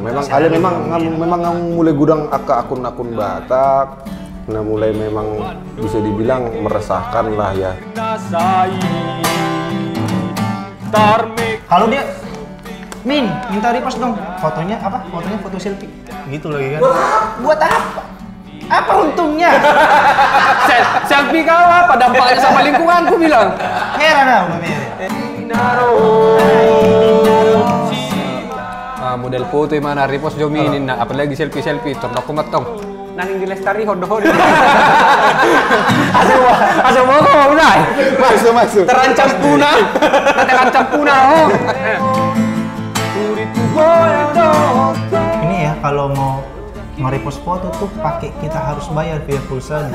Memang kalian memang mulai gudang akun-akun Batak. Nah mulai memang bisa dibilang meresahkan lah ya. Kalau dia Min, minta repost dong. Fotonya apa? Fotonya foto selfie. Gitu lagi kan. Buat apa? Apa untungnya? Selfie kau apa dampaknya sama lingkungan, ku bilang. Heran aku Model foto yang mana repost jominin, apalagi selfie tong aku matong. Naning dilestari hodo-hodo. Asal mau kau mulai. Masuk. Terancam punah. Terancam punah. Ini ya kalau mau nge-repost foto tuh pakai kita harus bayar via pulsa.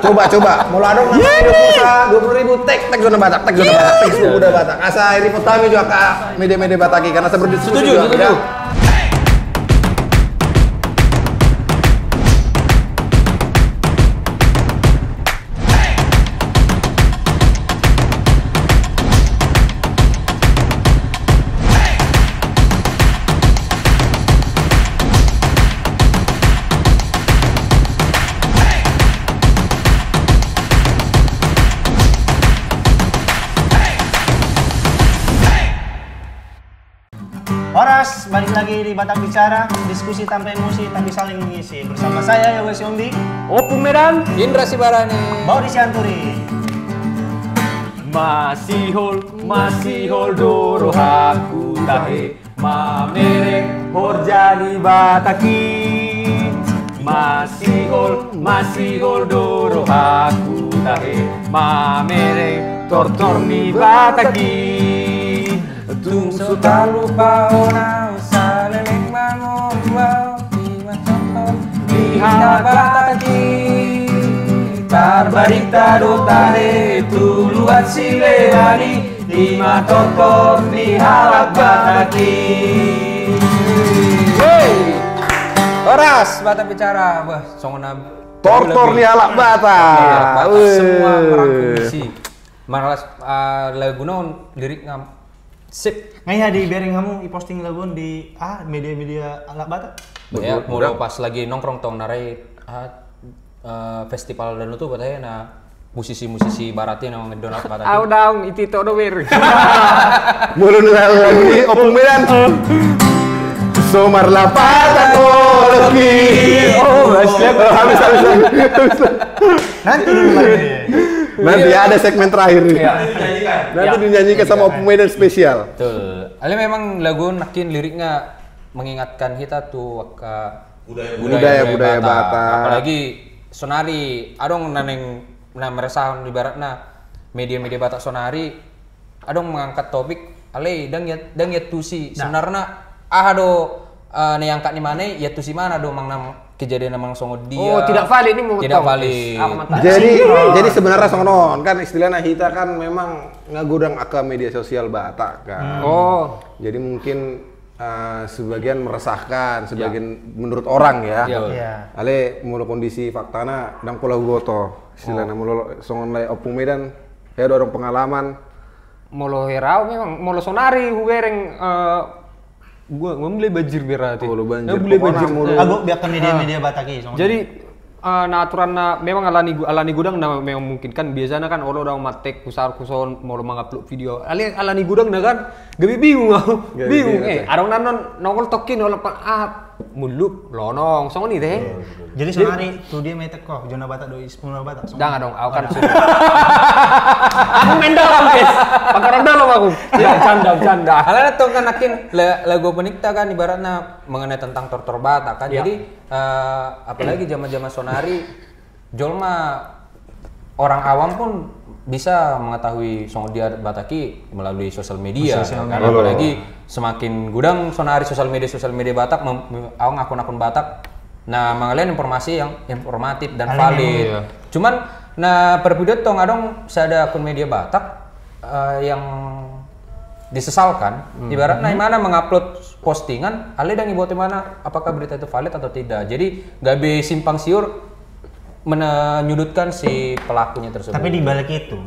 Coba. Mulai dong namanya pulsa 20.000 tag zona Batak, tag udah Batak. Asa ini pertama juga ke media-media Bataki karena seperti Setuju. Ya. Horas, balik lagi di Batak Bicara, diskusi tanpa emosi tapi saling mengisi. Bersama saya Yowes Yombi, Opung Medan, Indra Sibarani, Bauri Sianturi. Masih hol doro haku tahe mamerek horjani Bataki. Masih hol doro haku tahe mamerek tortorni Bataki. Tung suka lupa orang saleleng mangomba di macam di Bataki. Tarbarita dotare tuluat silewani di matotor di halak Bataki. Hey, Horas Batak Bicara, wah songonam Tortor di halak Batak. Semua merangkum isi. Malas lagu non lirik ngam. Sip. Ngaya di biarin kamu i-posting lagu di media-media alat Batak. Ya, mulai pas lagi nongkrong tong narai festival dan itu katanya na musisi-musisi baratnya nang ngedonat Batak. Au dong, itu to wir. Mulun lagi Opung Medan. Somar lapata koloki. Habis. Nanti dulu lagi. Nanti ada segmen terakhir nih. Nanti dinyanyikan sama Opung Medan spesial. Betul. Ale memang lagu nakin liriknya mengingatkan kita tuh ke budaya Batak. Apalagi sonari, adong naneng meresahkan di baratna media-media Batak sonari, adong mengangkat topik ale dang ya tusi sebenarnya do nih angkat di mana ya tusi mana do mang kejadian namang songo dia. Oh, tidak valid ini mau tidak valid. Jadi sebenarnya sonon kan istilahnya kita kan memang ngagudang ke media sosial Batak kan. Jadi mungkin sebagian meresahkan, sebagian menurut orang ya. Ale mulu kondisi faktana dang Pulau Goto. Istilahnya mulu songon lai Opung Medan ya ada orang pengalaman. Molo herau memang molo sonari huwereng gua mulai banjir berarti. Mulai banjir. Aku biarkan media-media Bataki. Jadi aturan memang alani gudang memang mungkin kan biasanya kan orang matek kuson mau mengupload video alani gudang kan gabi bingung bingung adong nanon nongol tokin oleh muluk lonong song ni teh. Jadi sonari tuh dia metek kok zona Batak doi sepuluh Batak. Jangan dong, aku kan aku main dalam guys, pakaran dalam aku. Ya canda. Halnya tuh kan akin lagu penikta kan ibaratnya mengenai tentang tortor Batak kan. Jadi apalagi zaman-zaman sonari, jolma orang awam pun bisa mengetahui song dia Bataki melalui sosial media. Karena apalagi semakin gudang sonari sosial media Batak, akun-akun Batak. Nah, mengalian informasi yang informatif dan valid. Cuman, nah perpidot tong adong ada akun media Batak yang disesalkan. Ibaratnya mana mengupload postingan, ale dan ibu mana apakah berita itu valid atau tidak. Jadi gak be simpang siur menyudutkan si pelakunya tersebut. Tapi di balik itu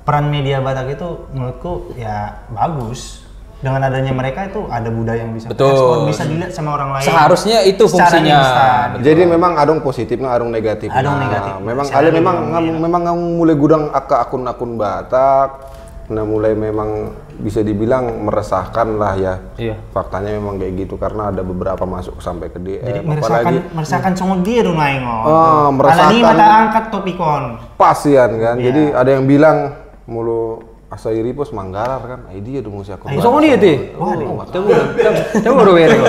peran media Batak itu menurutku ya bagus. dengan adanya mereka itu ada budaya yang bisa Betul. ekspor, bisa dilihat sama orang lain. Seharusnya itu secara fungsinya. instan. Jadi memang adong positifnya, adong negatifnya. Adong negatif. Memang Secara kalian memang dunia. memang mulai gudang ke akun-akun Batak. Nah, mulai memang bisa dibilang meresahkan lah ya. Iya. Faktanya memang kayak gitu karena ada beberapa masuk sampai ke DM. Jadi Apalagi meresahkan sama dia dong naingon. meresahkan. Alani mata angkat topikon. pasian kan. Iya. Jadi ada yang bilang mulu asai ripos Manggalar kan. Dia dong si akun. Song ni ati. Waduh. Tahu baru weri.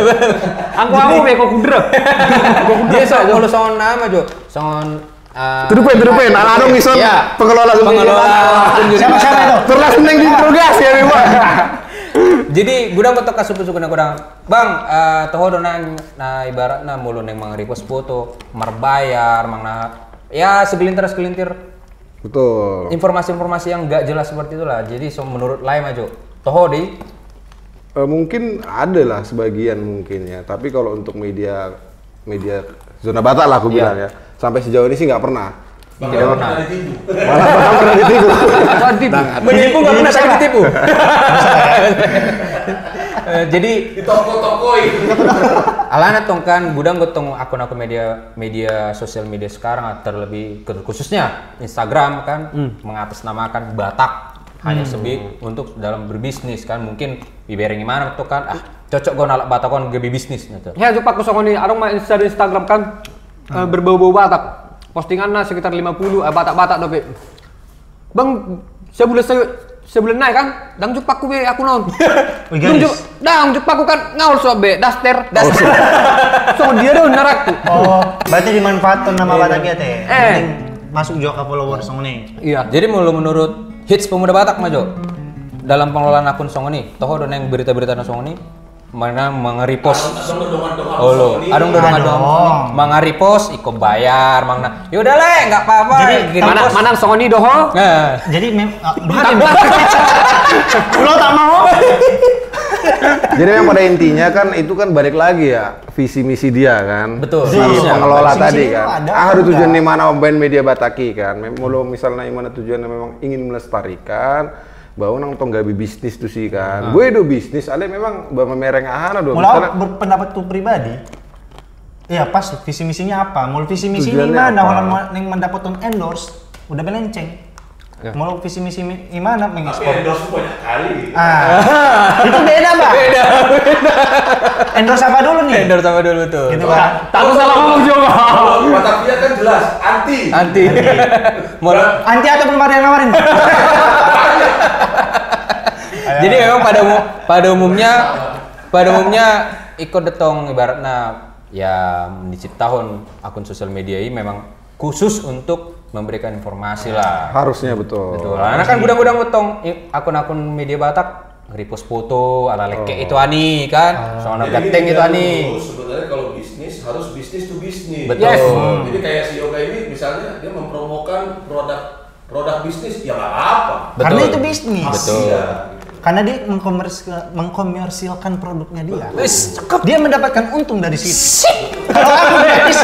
Aku be kok kudrep. Biasa kalau songon nama Jo. Songon Terupain, anak-anak ngison Iya. pengelola Siapa itu? Terlalu seneng diinterogasi ya memang. Jadi gudang betok kasup-sup gudang. Bang, toho donan na ibaratna mulu neng mang repost foto, marbayar, mang na ya segelintir Betul. informasi-informasi yang nggak jelas seperti itulah. Jadi menurut Lai Majo, toho di Mungkin ada lah sebagian mungkin ya. Tapi kalau untuk media zona Batak lah aku bilang ya. Sampai sejauh ini sih nggak pernah. tidak pernah. Malah pernah ditipu. Menipu nggak pernah saya ditipu. Jadi Toko-tokoi. alana tong kan gudang gotong akun-akun media sosial media sekarang terlebih khususnya Instagram kan mengatasnamakan Batak hanya untuk dalam berbisnis kan mungkin bibering gimana tuh kan cocok gue nalak Batak kan gue bisnis gitu. Ya jupak kosong ni arong main dari Instagram kan berbau-bau Batak. Postingannya sekitar 50 Batak-Batak tapi. Bang, sebulan naik kan, dang jupak ku be aku non. Dang jupak ku kan ngaul so be daster. So dia do narak. Oh, berarti dimanfaatkan nama Bataknya teh. Penting masuk juga ke follower song nih. Iya. Jadi menurut hits pemuda Batak Majo dalam pengelolaan akun Songoni, toho don yang berita-berita na Songoni mana mengeripos adong dodongan mengeripos iko bayar mangna yaudah le nggak apa-apa Jadi mana Songoni doho? nah Jadi lo tak mau. Jadi memang pada intinya kan itu kan balik lagi ya visi misi dia kan. Betul. Si Harusnya. pengelola Visi tadi misinya kan. ada, Ada tujuan ada. di mana membangun media Bataki kan. Mulu misalnya di mana tujuannya memang ingin melestarikan bahwa nang tong gabi bisnis tuh sih kan. Gue do bisnis, ale memang memereng ahana do. Mulai berpendapat tuh pribadi. Iya pas visi misinya apa? Mau visi misi ini Tujuannya mana? apa? Orang yang mendapatkan endorse udah melenceng. Mau visi misi mana Tapi mengekspor? endorse banyak kali. Itu beda Pak. Endorse apa dulu nih? endorse sama dulu tuh Gitu kan. Takut salah ngomong juga. Kalau Batavia kan jelas anti. anti Anti atau belum ada yang nawarin? jadi memang pada umumnya ikut detong ibaratnya ya diciptakan akun sosial media ini memang khusus untuk memberikan informasi lah. Harusnya betul. Betul. Karena kan gudang-gudang betong akun-akun media Batak nge-repost foto ala leke itu ani kan, soalnya gateng itu ani. Sebenarnya kalau bisnis harus bisnis to bisnis. Betul. Yes. Jadi kayak si Yoga ini misalnya dia mempromokan produk bisnis ya nggak apa. Karena itu bisnis. Betul. Iya. Karena dia mengkomersilkan produknya dia. Wis, Dia mendapatkan untung dari situ. Kalau aku gratis,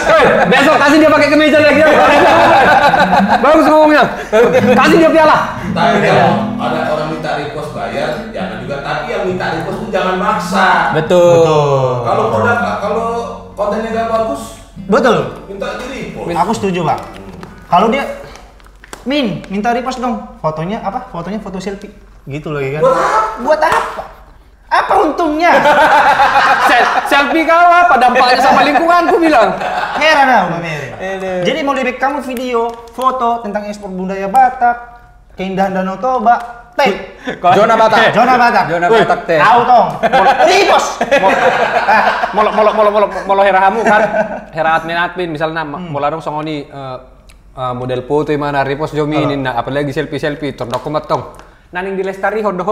Besok kasih dia pakai kemeja lagi. Bagus ngomongnya. Kasih dia piala. Tapi kalau ada orang minta repost bayar, jangan juga. Tapi yang minta repost itu jangan maksa. betul. Kalau kontennya nggak bagus, betul. minta di repost. Aku setuju Pak. Kalau dia, minta repost dong. Fotonya apa? Fotonya foto selfie. Gitu loh ya kan? Buat apa? Apa untungnya? Selfie kau apa dampaknya sama lingkungan ku bilang. Heran aku Jadi mau lebih kamu video, foto tentang ekspor budaya Batak, keindahan Danau Toba, Zona Batak. Zona Batak. Zona Batak teh. Tahu tong. Repost. Molo herahamu kan. Hera admin misalnya molarong Songoni model foto yang mana repost jomi ini nah apalagi selfie terdokument tong. Naning di Lestari hodoh.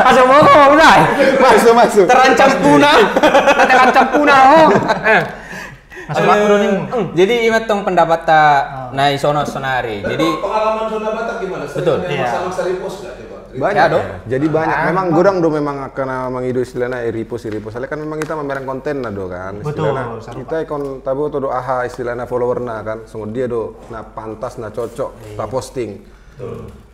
Asal mau ngomong dah. Masuk. Terancam punah. Masuk akronim. Jadi imat tong pendapat na isono sonari. Jadi pengalaman zona Batak gimana? Betul. Sering Iya. masa repost nggak coba? Banyak Ya, dong. Jadi banyak. Memang gudang do memang karena mengidu istilahnya repost. Soalnya kan memang kita memerang konten lah do kan. Betul, Istilahnya, sama, kita ikon tabu to do aha istilahnya follower na kan. Sungguh dia do na pantas na cocok ta posting.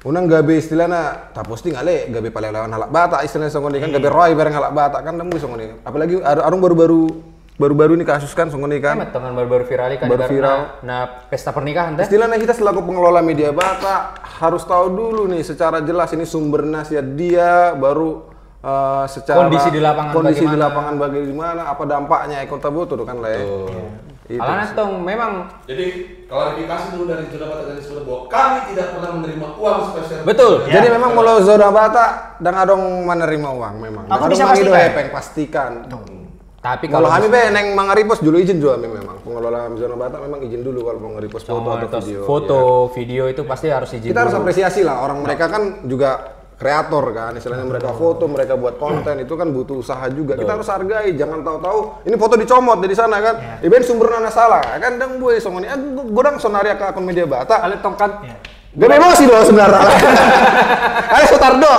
Unang gabe istilahnya tak posting ale gabe palelawan halak Batak istilahnya songoni kan gabe roy bareng halak Batak kan demu songoni. Apalagi arung baru-baru ini kasus kan songoni kan. Teman baru-baru viral kan Baru viral. Nah, pesta pernikahan teh. Istilahnya kita selaku pengelola media Batak harus tahu dulu nih secara jelas ini sumber nasihat dia baru secara Kondisi di lapangan bagaimana, apa dampaknya ekor tabutur kan le. Alana tong memang Jadi klarifikasi dulu dari Zona Batak dan Zona bahwa kami tidak pernah menerima uang spesial. betul. Jadi memang kalau Zona Batak dan adong menerima uang memang. Aku Adong bisa mangido pastikan. hepeng pastikan. Tapi Kalau kalau kami be neng mangaripos dulu izin juga memang. Pengelola Zona Batak memang izin dulu kalau mau nge-repost foto atau video. video itu pasti harus izin. Kita harus dulu. apresiasi lah orang mereka kan juga kreator kan, istilahnya mereka foto, mereka buat konten itu kan butuh usaha juga. Kita harus hargai, jangan tahu-tahu ini foto dicomot dari sana kan. Iben sumber nana salah kan dang boy songoni. Godang sonaria ke akun media Batak. Ale tongkat. Gak emosi doang sebenarnya. Ale Sutardo.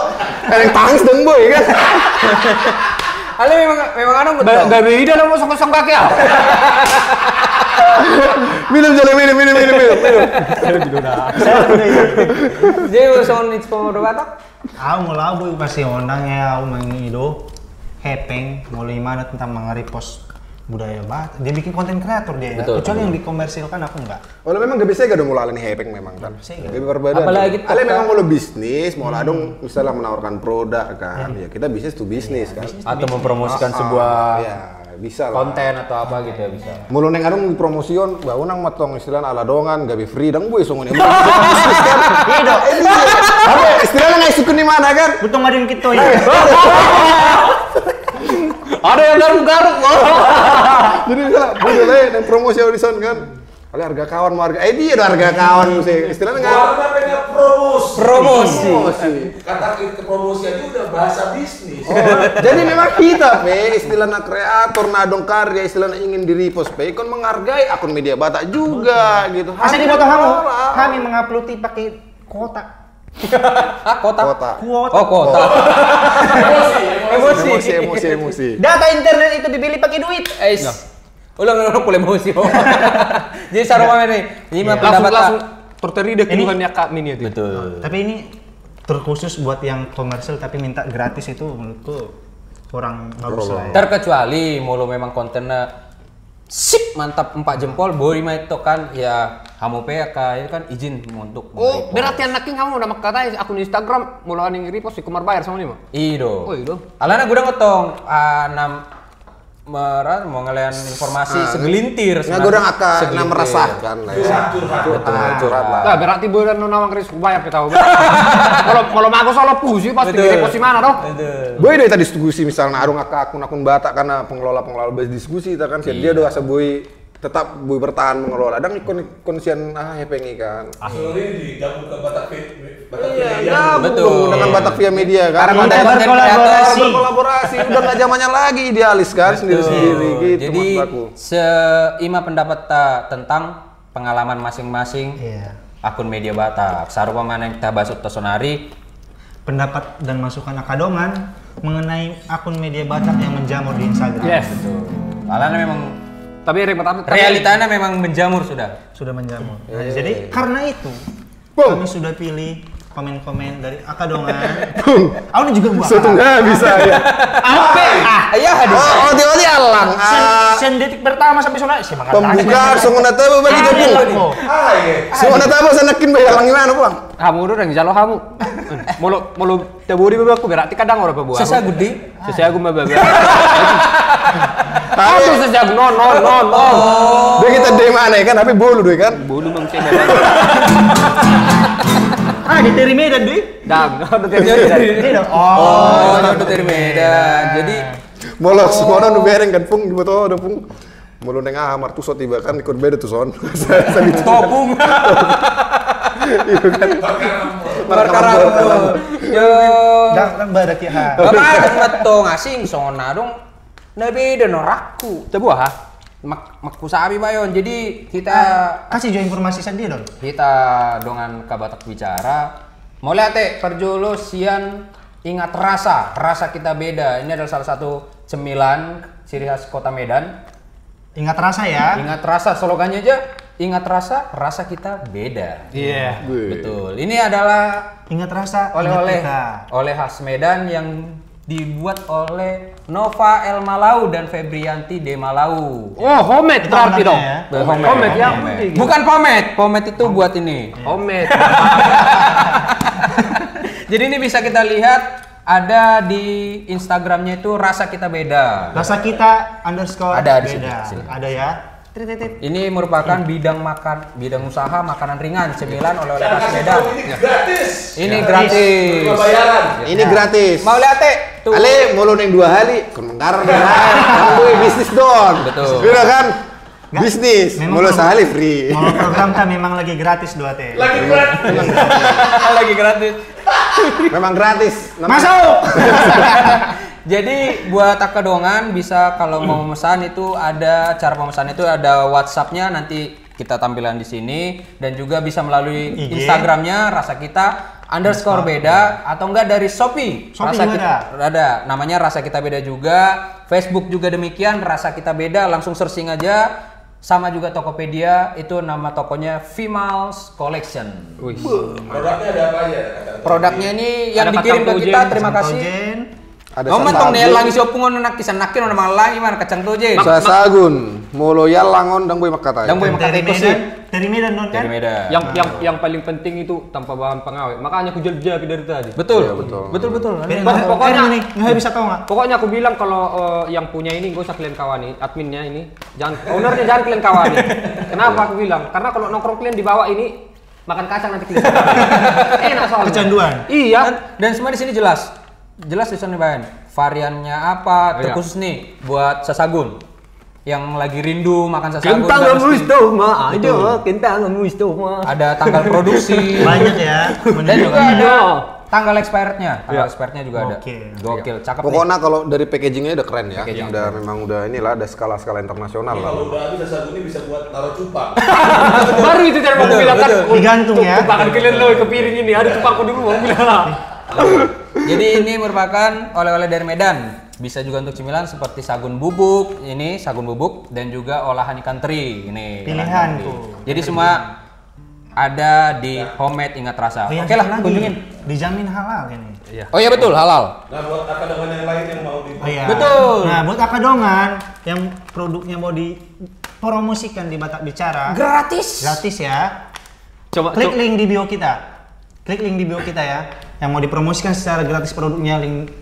Yang tangis dong boy kan. Ale memang ada betul. Gak beda lo mau kosong kaki ah. Minum. Jadi usahawan itu pemuda Batak. Aku mulai boy pasti ondang ya, aku main itu hepeng mulai mana tentang mengerepost budaya Batak. Dia bikin konten kreator dia. Betul, Kecuali yang dikomersilkan aku enggak. Kalau memang gak bisa gak ada mulai nih hepeng memang kan. Gak berbeda. Apalagi Ale memang kalau bisnis, mau dong misalnya menawarkan produk kan. Ya kita bisnis to bisnis kan. Atau mempromosikan sebuah Ya bisa lah. konten atau apa gitu ya bisa. Mulu neng adong promosion, bau nang matong istilahnya ala dongan, gabi free dang boy songoni. Bisnis kan. Iya. Apa istilahnya nggak suka di mana kan? Butuh ngadain kita ya. Ada yang garuk-garuk. Jadi misalnya boleh neng promosi audison kan. Kali harga kawan mau harga, dia ada harga kawan sih. Istilahnya nggak. Warna pengen promosi. Promosi. Kata kita promosi aja udah bahasa bisnis. Jadi memang kita istilahnya kreator nadong karya istilahnya ingin di repost kon menghargai akun media Batak juga gitu. Masa di foto kamu? Kami mengupload pakai kotak. Kota. Kuota. Oh, kota. Emosi. Data internet itu dibeli pakai duit. Ulang boleh emosi. Jadi sarungan ini. Ini mah pendapat Langsung terteri deh keluhannya Kak Min itu. betul. Tapi ini terkhusus buat yang komersil tapi minta gratis itu menurutku kurang bagus lah ya. Terkecuali mulu memang kontennya sip mantap 4 jempol bori mah itu kan ya kamu PK itu kan izin untuk Oh, berarti anaknya kamu udah makata akun Instagram mulai ning repost di kamar bayar sama nih mah. Ido. Oh, ido. Alana gue udah ngetong mau ngeliat informasi segelintir. Nggak gue udah akan meresahkan lah. Curhat lah. Nah, berarti boleh nawang Kris bayar kita tahu. Kalau mau soal pusi pasti di repost di mana dong? Boy dari tadi diskusi misalnya arung akun Batak karena pengelola base diskusi kita kan dia doa boy tetap boy bertahan mengelola dan konsian hepengi kan. Seluruh ini digabung ke Batak Iya, betul. dengan Batak via media kan. Karena Kita konten kreator berkolaborasi udah nggak zamannya lagi idealis kan sendiri-sendiri gitu Jadi maksud aku. seima pendapat ta tentang pengalaman masing-masing Iya. akun media Batak. Sarua mana yang kita bahas Tosonari. Pendapat dan masukan akadongan mengenai akun media Batak yang menjamur di Instagram. Yes. Alana memang Tapi realitanya memang menjamur sudah. Sudah menjamur. Nah, jadi karena itu Bung. kami sudah pilih komen-komen dari akadongan. Aku ini juga buat. Satu nggak bisa ya. Ayah hadis. Oh, dia alang. Sen detik pertama sampai soalnya sih makan. Pembuka sungguh tahu bagi dia pun. Sungguh tahu sanakin bayar lang gimana bang? kamu udah yang jalo kamu. Molo taburi bebe aku berarti kadang orang bawa. Sesa gudi. Sesa aku bebe. Aku sesa non. Dia kita di mana kan? Tapi bulu deh kan? Bulu bang sih. Di Teri Medan deh. Dang, udah Medan. Oh, udah dari Medan. Jadi Molos semua orang bereng kan pung di foto ada pung. Mulu neng amar tuh so tiba kan ikut beda tuh son. topung. Iya kan? Perkara yo. Dah badak ya. Bapak meto ngasing sona dong. Nabi dan norakku. Coba ha. Makku sabi bayon. Jadi kita Kasih jo informasi sendiri dong. kita dengan Kabatak bicara. Mulai teh perjulusian ingat rasa kita beda. Ini adalah salah satu cemilan ciri khas Kota Medan. Ingat rasa ya. Ingat rasa slogannya aja ingat rasa kita beda. Iya. Betul. Ini adalah Ingat rasa, ingat oleh-oleh kita. oleh khas Medan yang dibuat oleh Nova El Malau dan Febrianti De Malau. Oh, homemade berarti namanya dong. ya. Homemade ya. Bukan pomade, pomade itu buat ini. Homemade. Jadi ini bisa kita lihat ada di Instagramnya itu rasa kita beda. Rasa kita underscore Ada di beda. sini. Ada ya. Titit. Ini merupakan bidang usaha makanan ringan cemilan oleh-oleh khas Medan. Ini gratis. Ini gratis. Cuma bayaran. Ini gratis. Mau lihat teh? Tuh. Ale mulu neng 2 hari, kon mengkar deh. Kamu bisnis dong. Betul. Sudah kan? Bisnis, Memang mulu program- sehari free. Kalau program kan memang lagi gratis 2 T. Lagi gratis. Lagi gratis. Memang gratis. Masuk. Jadi buat Akadongan bisa kalau mau memesan itu ada cara pemesan itu ada WhatsApp-nya nanti kita tampilan di sini dan juga bisa melalui IG. Instagramnya rasa kita underscore beda atau enggak dari Shopee. Shopee Rasa juga kita, ada namanya rasa kita beda juga. Facebook juga demikian rasa kita beda langsung searching aja. Sama juga Tokopedia itu nama tokonya Females Collection. Produknya ada apa aja? Produknya ini yang Ada dikirim ke kacang kita tojen, terima kasih. Tojen. Ada Ngomong tong sasagun. dia langi siopungon nak kisan nakin orang malang gimana kacang tojen. Sasagun, mulu ya langon dang boy makata. Dan boy makan Dari itu sih. Medan. Dari Medan non kan? Dari Medan. Yang paling penting itu tanpa bahan pengawet. Makanya aku jual dari tadi. Betul. Iya, betul. Betul. Pokoknya nih nggak bisa tahu nggak? Pokoknya aku bilang kalau yang punya ini gak usah kalian kawani, adminnya ini, jangan ownernya jangan kalian kawani. Kenapa aku bilang? Karena kalau nongkrong kalian dibawa ini makan kacang nanti kalian. Enak soalnya. Kecanduan. Iya. Dan semua di sini jelas. Jelas di sana bahan. Variannya apa? Iya. Terkhusus nih buat sasagun. Yang lagi rindu makan sasagun. Kentang dan kamu mesti- istoma aja, kentang kamu istoma. Ada tanggal produksi. Banyak ya. Dan juga menunjukkan. ada tanggal expirednya. Tanggal Iya. expirednya juga ada. Gokil. Gokil. Cakep nih. Pokoknya kalau dari packagingnya udah keren ya. Packaging. Udah memang udah inilah ada skala-skala internasional lah. Kalau udah habis sasagun ini bisa buat taruh cupang. Baru itu cara mau Betul, bilang kan. betul. Digantung ya. Bahkan kalian loh ke piring ini, ada tupangku dulu mau bilang. Jadi ini merupakan oleh-oleh dari Medan. Bisa juga untuk cemilan seperti sagun bubuk, ini sagun bubuk dan juga olahan ikan teri. Ini Pilihanku. olahan teri. Jadi semua ada di Homemade Ingat Rasa. Oh, yang Oke lah, satu lagi. kunjungin. Dijamin halal ini. Oh iya betul, halal. Nah buat akadongan yang lain yang mau di Oh iya. Betul. Nah, buat Akadongan yang produknya mau dipromosikan di Batak Bicara, Gratis. gratis ya. Coba Klik link di bio kita. Klik link di bio kita ya. Yang mau dipromosikan secara gratis produknya,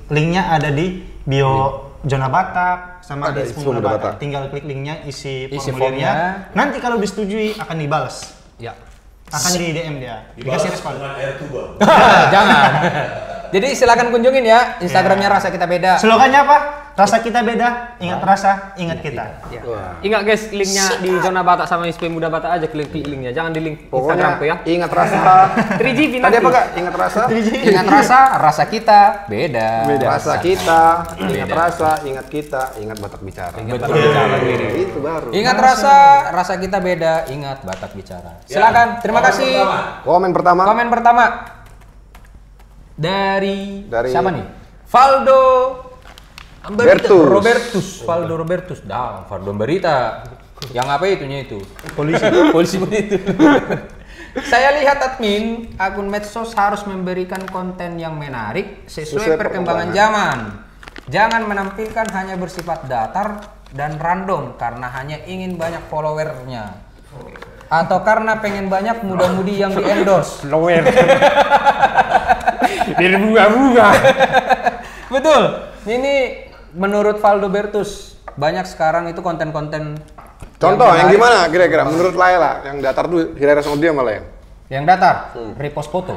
linknya ada di bio Zona Batak sama Ada di di Zona Zona Batak. Batak. Tinggal klik linknya, isi Isi formulirnya. formnya. Nanti kalau disetujui akan dibalas. Ya. Akan di DM dia. dibalas Dikasih respon. dengan air tuba. Jangan. Jadi silakan kunjungin ya Instagramnya Rasa Kita Beda. Slogannya apa? Rasa kita beda, ingat rasa, ingat kita. Wah. Ingat guys, linknya di Zona Batak sama SP Muda Batak aja, klik linknya. Jangan di link Pokoknya Instagramku ya. ingat rasa. 3G Tadi nanti. apa kak? Ingat rasa? Ingat rasa kita beda. Rasa kita, ingat rasa, ingat kita, ingat Batak Bicara. Itu baru. Ingat rasa kita beda, ingat Batak Bicara. Silakan. Terima Komen kasih. pertama. Komen pertama. Komen pertama dari siapa nih? Valdo Bertus. Valdo Robertus. Dah, Valdo Berita. Yang apa itunya itu? Polisi. Polisi pun itu. Saya lihat admin akun medsos harus memberikan konten yang menarik sesuai Sesuai perkembangan zaman. Jangan menampilkan hanya bersifat datar dan random karena hanya ingin banyak followernya. Atau karena pengen banyak muda-mudi yang di-endorse. Lower. Biar bunga-bunga. Betul. Ini menurut Valdo Bertus banyak sekarang itu konten-konten Contoh yang menarik. gimana kira-kira menurut Laila yang datar tuh kira-kira sama dia malah yang Yang datar, repost foto.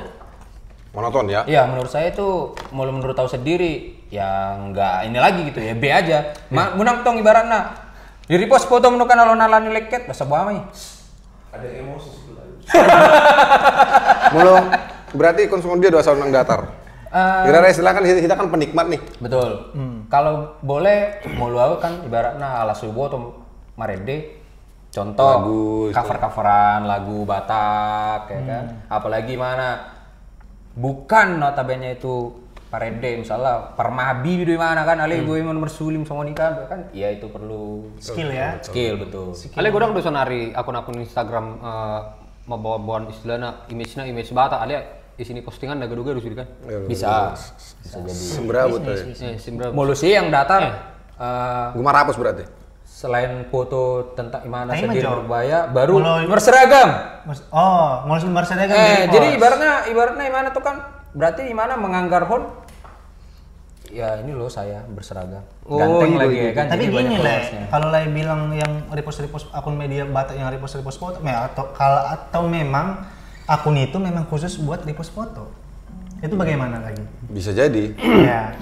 monoton ya? Iya, menurut saya itu menurut tahu sendiri yang nggak ini lagi gitu ya B aja. Munang tong ibaratnya di repost foto menukan alon-alon leket bahasa buamai. Ada emosi sebelah. Mulu berarti konsumsi dia dua tahun yang datar. Kira-kira silakan kita kan penikmat nih. Betul. Kalau boleh mau lu kan ibaratnya ala subuh atau marede. Contoh Lagu, cover-coveran lagu Batak ya kan. Apalagi mana bukan notabene itu parede misalnya Parmabi di mana kan ale gue mau bersulim sama nikah kan ya itu perlu skill ya. skill betul. Ale godang do sonari akun-akun Instagram bawa istilahnya image Batak ale di sini postingan daga-duga kan. Bisa jadi. Semberabut Molusi yang datar Gumar hapus berarti. selain foto tentang Imana Tapi sendiri macam- berbahaya baru Kalau- berseragam. Mau berseragam. Jadi ibaratnya Imana tuh kan berarti Imana menganggar hon ya ini loh saya berseragam. Ganteng lagi ya kan. Tapi jadi banyak gini lah, followersnya. kalau lah bilang yang repost akun media Batak yang repost foto, atau memang akun itu memang khusus buat repost foto, itu bagaimana lagi? Bisa jadi. Ya,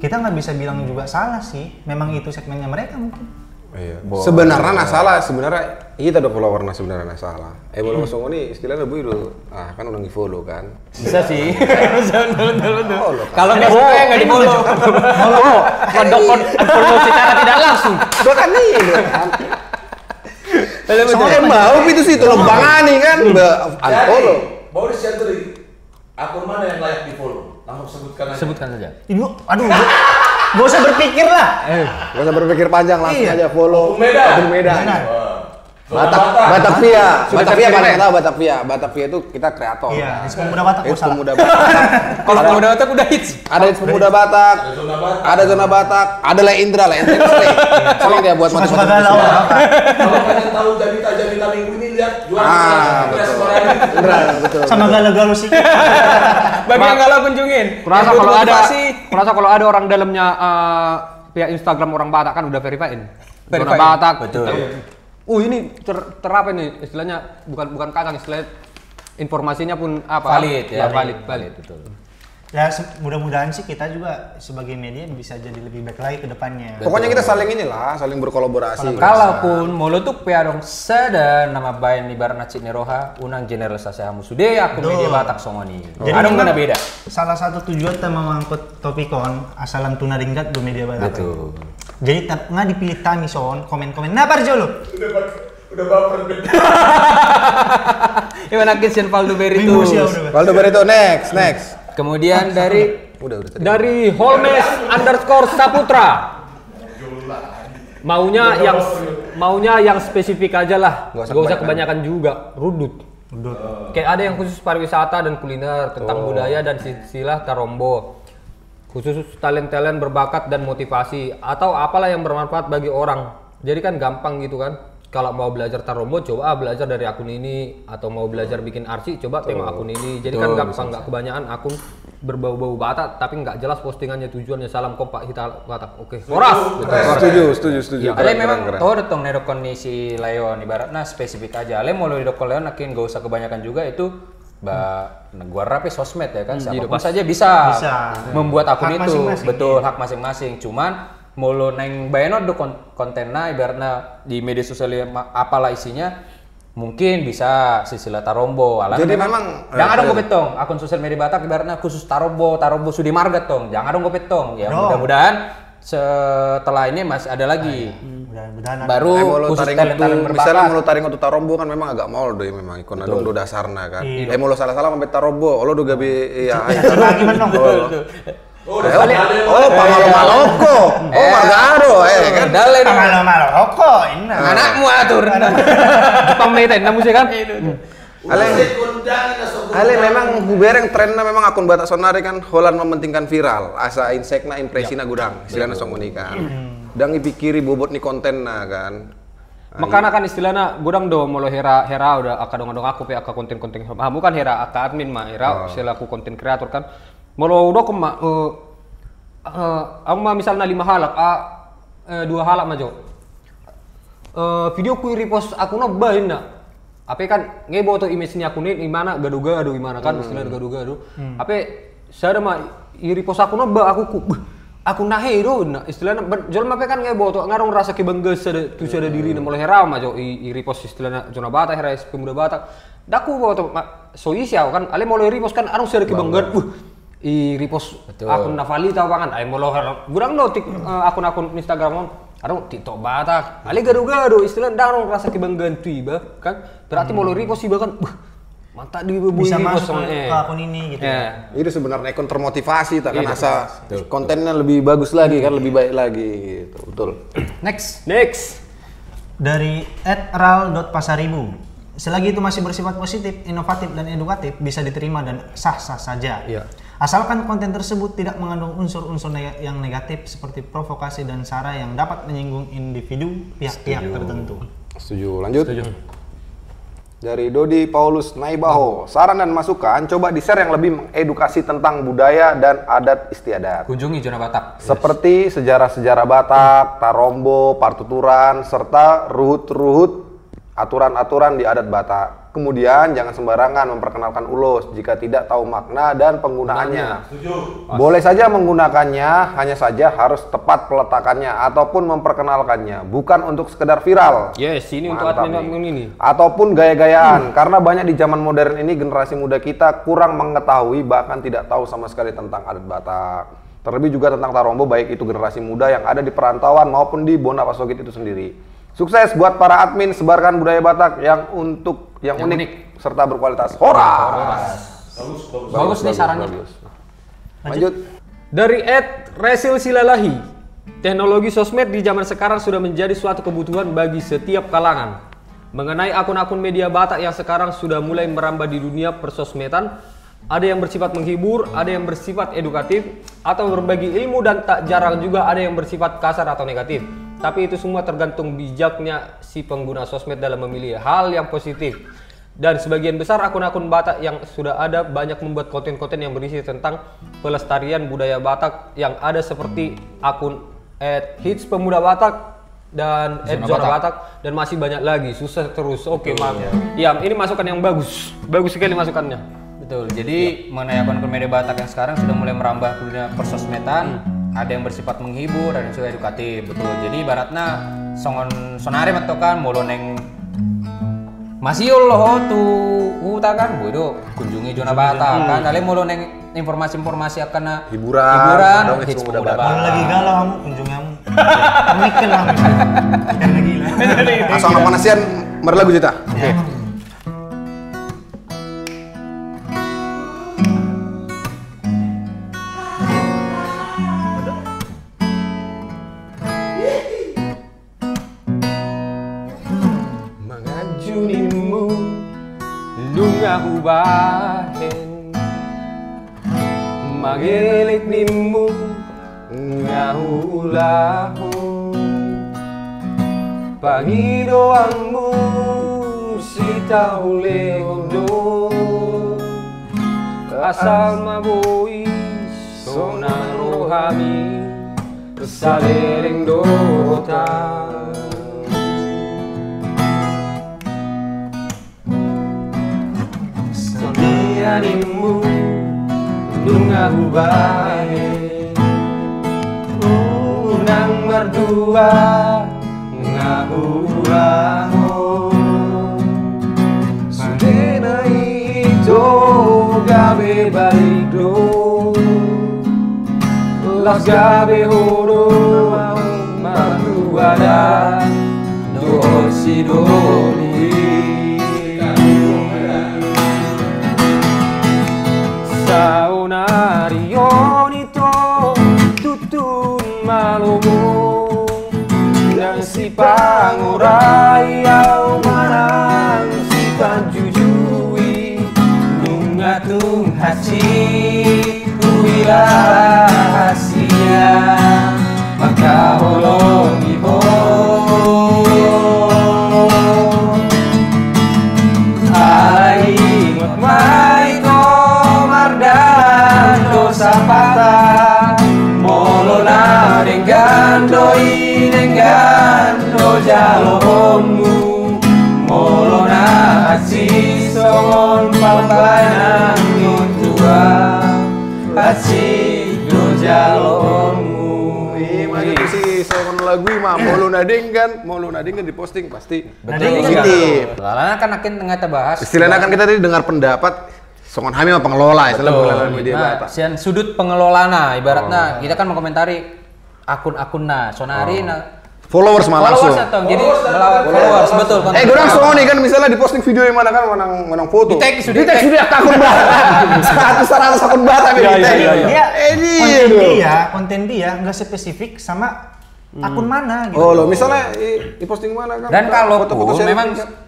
kita nggak bisa bilang juga salah sih. Memang itu segmennya mereka mungkin. Iya. Sebenarnya nah salah, sebenarnya kita ada follower nah sebenarnya nah salah. Boleh langsung ini istilahnya bu itu, kan udah nge-follow kan. Bisa sih. Betul. Kalau nggak suka ya nggak di follow. Kodok follow secara tidak langsung. Bahkan nih, kan. Soalnya mau itu sih tolong bangani kan, unfollow. Baru disiantri akun mana yang layak di follow? Langsung sebutkan aja. Sebutkan saja. Ibu, aduh, gak usah berpikir lah. Gak usah berpikir panjang, langsung Iya. aja follow. Akun Medan. Wah. Batavia. Sudah Batavia paling terpilih. tahu Batavia. Batavia itu kita kreator. Iya, kan. di pemuda Batak Itu kok salah. pemuda Batak. Kalau pemuda Batak udah hits. Ada pemuda Batak. Ada zona Batak. Ada zona Batak. Ada Le Indra itu stay. Soalnya dia buat Suka-suka motivasi. galau. Kalau kalian tahu Janita minggu ini lihat juara Betul. Indra, betul. Sama galau-galau sih. Bagi yang galau kunjungin. Kurasa Yang kalau ada, motivasi. kurasa kalau ada orang dalamnya pihak Instagram orang Batak kan udah verifyin. Zona Verify. Batak. Betul. Ini terapa nih istilahnya bukan kacang istilahnya informasinya pun apa? Valid ya. valid. Betul. Ya mudah-mudahan sih kita juga sebagai media bisa jadi lebih baik lagi ke depannya. Pokoknya kita saling inilah, saling berkolaborasi. Kalaupun molo tuh piadong seda nama bayan ibaratna Cik Neroha unang generalisasi hamu sude aku media Batak somoni. Jadi Adong memang mana beda. Salah satu tujuan kita mengangkut topikon asalan tuna ringgat do media Batak. Betul. Jadi nggak dipilih tami son komen-komen. Nah Parjo lo. Udah baper gede. Iwan Akin Valdo Minggu Beritus. usia udah. Valdo Barreto next. Kemudian dari Udah tadi. Dari Holmes_Saputra. Maunya yang spesifik aja lah. Nggak usah Gak usah kebanyakan. kebanyakan juga. Rudut. Kayak ada yang khusus pariwisata dan kuliner tentang budaya dan silsilah Tarombo. Khusus talent-talent berbakat dan motivasi atau apalah yang bermanfaat bagi orang. Jadi kan gampang gitu kan. Kalau mau belajar Tarombo coba belajar dari akun ini atau mau belajar bikin arsi coba tengok akun ini. Jadi kan gampang, nggak kebanyakan akun berbau-bau Batak tapi nggak jelas postingannya tujuannya salam kompak kita Batak. Oke. Horas. Setuju. Ale Keren, memang keren. tahu datang nih kondisi Leon ibaratnya spesifik aja. Ale mau dokol Leon akin gak usah kebanyakan juga itu gua rapi sosmed ya kan siapapun saja bisa membuat akun Hak itu masing-masing, betul hak masing-masing. Cuman mulu neng bayanot do kontennya ibaratnya di media sosial apalah isinya mungkin bisa silsilah Tarombo. Jadi memang jangan dong betong akun sosial media Batak ibaratnya khusus Tarombo Sudi Marga tong. Jangan dong betong. Ya mudah-mudahan setelah ini masih ada lagi. Mudah-mudahan Baru Molo khusus taring talent-talent itu, misalnya berbakat. molo taring untuk Tarombo kan memang agak mau deh memang ikon adong do dasarna kan. Molo salah-salah sampai Tarombo, lo do gabi ya. lagi menong. Pamalo Maloko. Margado kan. Dalen Malo-malo kok ini. anakmu atur. Jepang meten namun sih kan. Ale memang bereng trennya memang akun Batak Sonari kan Holland mementingkan viral, asa insekna impresina gudang, istilahnya sok kan. Dan dipikiri bobot nih kontenna kan. Makanya kan istilahnya gudang do molo hera udah akadong aku pe aka konten-konten. Bukan hera aka admin mah hera selaku konten kreator kan. Molo udah kema aku mah misalnya 5 halak 2 halak majo. Video ku repost aku no bahin na. Apa kan ngebo to image ni aku ni gimana gado-gado gimana kan istilahnya gado-gado. Apa saya mah repost aku no ba aku nahe do istilahnya jual apa kan ngebo to ngarong rasa kebangga ada diri na mulai hera majo repost istilahnya zona Batak hera pemuda Batak. Daku bo to so isi kan ale mulai repost kan arong sada kebangga repost akun Navali tau kan ay molo gurang do akun-akun Instagram aduh TikTok Batak ale gado-gado istilah darong rasa kebanggaan tiba kan berarti molo repost sih bahkan Mantap dibubui bisa masuk kosong, ke akun ini gitu. Ya. Itu sebenarnya akun termotivasi tak kan Iya, asa kontennya lebih bagus lagi kan, lebih baik lagi gitu. Betul. Next. Dari @ral.pasaribu. Selagi itu masih bersifat positif, inovatif dan edukatif bisa diterima dan sah-sah saja. Iya. Asalkan konten tersebut tidak mengandung unsur-unsur yang negatif seperti provokasi dan sara yang dapat menyinggung individu pihak-pihak tertentu. Setuju. Lanjut. Dari Dodi Paulus Naibaho, saran dan masukan coba di-share yang lebih mengedukasi tentang budaya dan adat istiadat. Kunjungi zona Batak. Seperti sejarah-sejarah Batak, tarombo, partuturan, serta ruhut-ruhut aturan-aturan di adat Batak. Kemudian jangan sembarangan memperkenalkan ulos jika tidak tahu makna dan penggunaannya. Boleh saja menggunakannya, hanya saja harus tepat peletakannya ataupun memperkenalkannya, bukan untuk sekedar viral. Yes, ini untuk Mantap admin nih. ini. Ataupun gaya-gayaan, karena banyak di zaman modern ini generasi muda kita kurang mengetahui bahkan tidak tahu sama sekali tentang adat Batak. Terlebih juga tentang tarombo, baik itu generasi muda yang ada di perantauan maupun di Bonapasogit itu sendiri. Sukses buat para admin, sebarkan budaya Batak yang unik serta berkualitas. Horas. Bagus nih sarannya. Lanjut. Dari @resil silalahi, teknologi sosmed di zaman sekarang sudah menjadi suatu kebutuhan bagi setiap kalangan. Mengenai akun-akun media Batak yang sekarang sudah mulai merambah di dunia persosmedan, ada yang bersifat menghibur, ada yang bersifat edukatif, atau berbagi ilmu, dan tak jarang juga ada yang bersifat kasar atau negatif. Tapi itu semua tergantung bijaknya si pengguna sosmed dalam memilih hal yang positif. Dan sebagian besar akun-akun Batak yang sudah ada banyak membuat konten-konten yang berisi tentang pelestarian budaya Batak yang ada seperti akun @hits pemuda Batak dan @zona Batak dan masih banyak lagi. Susah terus. Oke, Mang. Ya, ini masukan yang bagus. Bagus sekali masukannya. Betul. Jadi mengenai akun media Batak yang sekarang sudah mulai merambah ke dunia persosmedan, ada yang bersifat menghibur dan juga edukatif. Betul. Jadi ibaratnya sonare matokan molo neng masih loh tuh kan bodoh kunjungi zona Batak kan kalian molo neng informasi-informasi akan hiburan hits muda pemuda Batak. Kalau lagi galau kamu kunjungi kamu. Mikir kamu. Karena gila. Asal panasian merlagu cita. Oke. Mengajunimu lungahubahen magilik nimu ngahulahu pangidoanmu si taule gondo asal mabui sonang rohami saling dota sonianimu lungahubahe unang merdua ngahuraho sudena itu gabe balik do las gabe horo maruada dosi doli saunarionito tutun malumu dan si pangurayau marang si panjujui nungatung haci rahasia maka holong ibo ingot mai komardan dosa patah molona denggando jalonmu molona aci songon pambanan tua aci do jalonmu. Makanya si songon lagu mah mau lu nading kan diposting pasti Nading positif. Karena kan akan tengah kita bahas. Istilahnya kan kita tadi dengar pendapat songon hamil sama pengelola, istilah pengelola media Batak. Sian sudut pengelolana ibaratnya kita kan mengomentari akun-akunna sonari Followers malah langsung. Followers atau jadi melawan followers betul. Orang soal nih kan misalnya di posting video yang mana kan menang foto. Di tag sudah akun Batak. 100 akun Batak Dia konten dia nggak spesifik sama akun mana gitu. Oh loh, misalnya di posting mana kan. Dan kalau foto-foto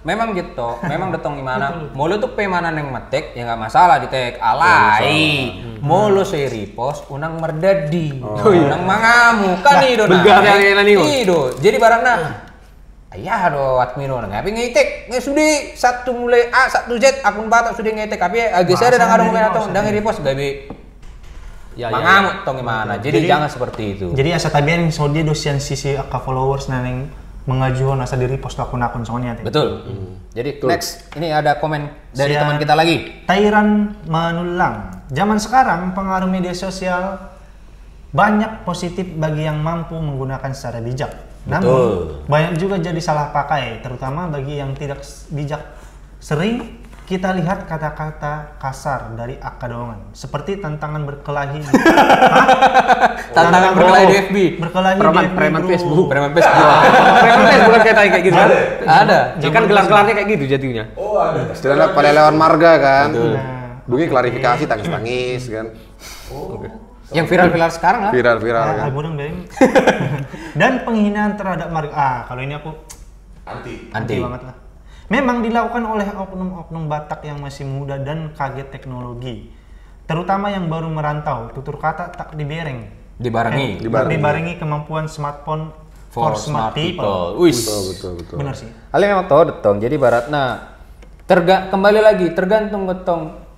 memang gitu, memang detong gimana. Mau lu tuh mana yang ngetek ya nggak masalah di tag. Alai. Mau lu saya repost unang merdadi. Unang mangamu kan itu nah. Itu. Jadi barangna ayah do admino ngapi ngetek sudah satu mulai A 1 Z akun Batak sudah ngetek tapi agak saya ada atau ndang repost gawe mangamut tong gimana. Jadi jangan seperti itu. Jadi asa tabian so dia dosian sisi akun followers naneng mengajuan asa diri post akun-akun soalnya. Betul. Jadi next ini ada komen dari teman kita lagi. Tairan menulang. Zaman sekarang pengaruh media sosial banyak positif bagi yang mampu menggunakan secara bijak. Namun banyak juga jadi salah pakai, terutama bagi yang tidak bijak. Sering kita lihat kata-kata kasar dari akadoangan, seperti tantangan berkelahi. Tantangan berkelahi di FB. Berkelahi preman Facebook. Preman Facebook. Preman Facebook kan kayak gitu kan? Ada. Ya kan gelar-gelarnya kayak gitu jadinya. Oh, ada. Istilahnya pahlawan marga kan. Dulu klarifikasi tangis-tangis kan. Yang viral-viral sekarang lah. Viral kan. Dan penghinaan terhadap marga. Kalau ini aku anti banget lah. Memang dilakukan oleh oknum-oknum Batak yang masih muda dan kaget teknologi. Terutama yang baru merantau, tutur kata tak dibarengi kemampuan smartphone for smart people. Betul. Benar sih. Hal memang tahu detong. Jadi baratna kembali lagi tergantung getong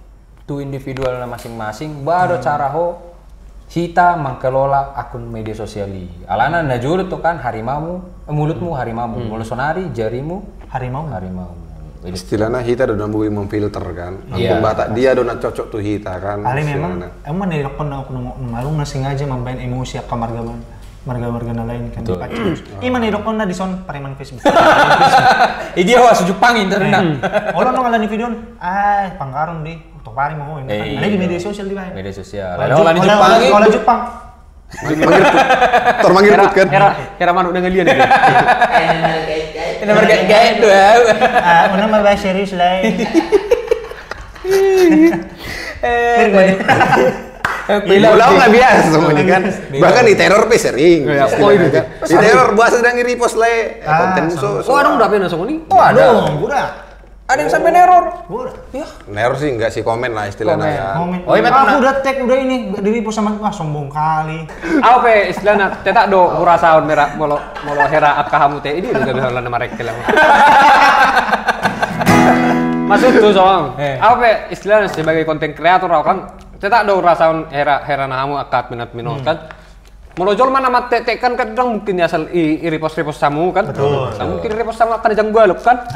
tu individualnya masing-masing baru cara kita mengelola akun media sosial. Alana najur tuh kan mulutmu harimau, mulut sonari jarimu harimau. Istilahnya kita udah nambui memfilter kan. Akun Batak dia udah cocok tuh kita kan. Ali memang emang dari oknum alung sengaja membain emosi ke marga-marga lain kan dipacu. Iman di dokona di son pareman Facebook. Dia was Jepangin terendam. Orang nong alani video pangkarong di untuk pari mau ini kan. Ada di media sosial di mana? Media sosial. Kalau Jepang. Manggil put kan. Era manuk dengan dia nih. Ini mereka gaya dua. Una mah bahasa serius lain. Pulau nggak biasa semua ini kan. Bahkan di teror sering. Di teror buat sedang repost konten musuh. Oh, ada udah pernah ini? Oh, ada. Ada yang sampai neror. Neror sih enggak sih, komen lah istilahnya ya. Oh iya, aku udah tag udah ini di post sama sombong kali. Apa istilahnya cetak do urasaon merah molo hera akahamu teh ini udah bisa lana marek lah. Masuk tuh soang. Apa istilahnya sebagai konten kreator kan cetak do urasaon hera nahamu akat minat kan. Molojol mana mate kan kadang mungkin asal repost samu kan. Betul. Mungkin repost sama kan jang galuk kan.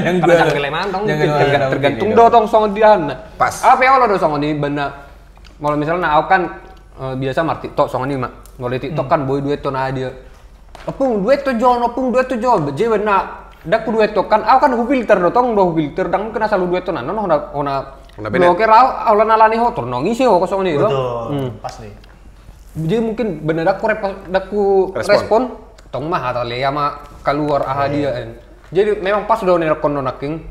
Jang galuk mantong tergantung do tong song dian. Pas. Apa ya lo do song di benda. Mau misalnya aku kan biasa marti tok song ini mak. Mulai TikTok kan boy duet to na dia. Opung duet to jo. Je benak. Dak duet to kan aku kan filter do tong do filter dang mungkin asal duet to na ona blokir aku alani ho torno ngisi ho kosong ini do. Betul. Pas deh. Jadi mungkin bener aku respon tong mah atau le ama keluar dia. Jadi memang pas do nerekon naking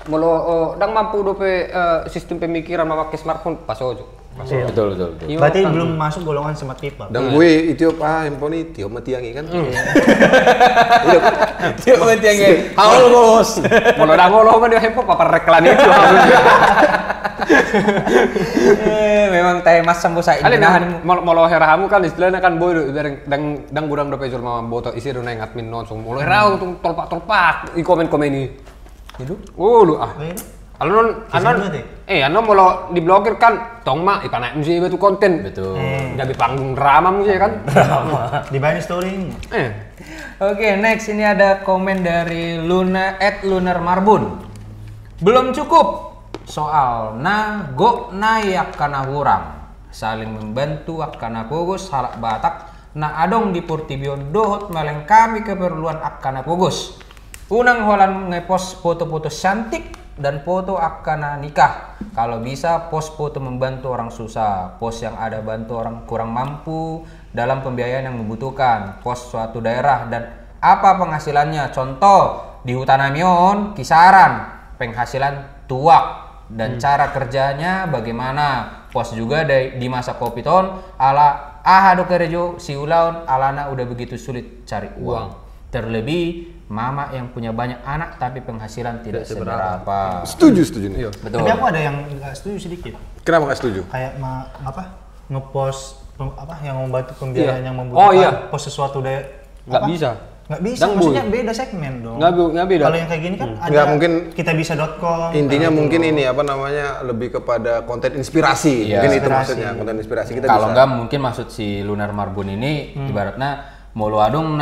molo dang mampu dope sistem pemikiran memakai smartphone pas ojo. Betul. Berarti belum masuk golongan smart people. Dan gue Etiop handphone Etiop matiangi kan. Etiop matiangi. Haul bos. Molo dang molo kan dia handphone papar reklan itu. Memang teh mas sambo sa inahan molo herahamu kan istilahnya kan boy dang gudang do pejol mama boto isi do nang admin non sung molo herau tung tolpak i komen ini. Itu. Oh lu anon molo diblokir kan tong mak ipana MC itu konten. Betul. Jadi panggung drama mungkin kan. Drama. Di banyak story. Oke, next ini ada komen dari @lunar marbun. Belum cukup soal go nayak kana hurang saling membantu akana pogos halak Batak na adong di Purtibion dohot melengkapi keperluan akana pogos unang holan ngepost foto-foto cantik dan foto akana nikah kalau bisa post foto membantu orang susah post yang ada bantu orang kurang mampu dalam pembiayaan yang membutuhkan pos suatu daerah dan apa penghasilannya. Contoh di Hutan Amion kisaran penghasilan tuak dan cara kerjanya bagaimana. Pos juga di masa Kopiton ala ahado kerjo siulaun alana udah begitu sulit cari uang. Terlebih mama yang punya banyak anak tapi penghasilan tidak seberapa. Setuju nih. Betul. Tapi aku ada yang nggak setuju sedikit. Kenapa nggak setuju? Kayak ngepost yang membantu pembiayaan yang membutuhkan pos sesuatu Nggak bisa. Nggak bisa, maksudnya beda segmen dong. Nggak beda. Kalau yang kayak gini kan ada Nggak, mungkin kitabisa.com. Intinya mungkin ini lebih kepada konten inspirasi. Iya. Mungkin itu Inspirasi. maksudnya, konten inspirasi kita Kalau bisa. enggak mungkin maksud si Lunar Marbun ini ibaratnya mau lu adung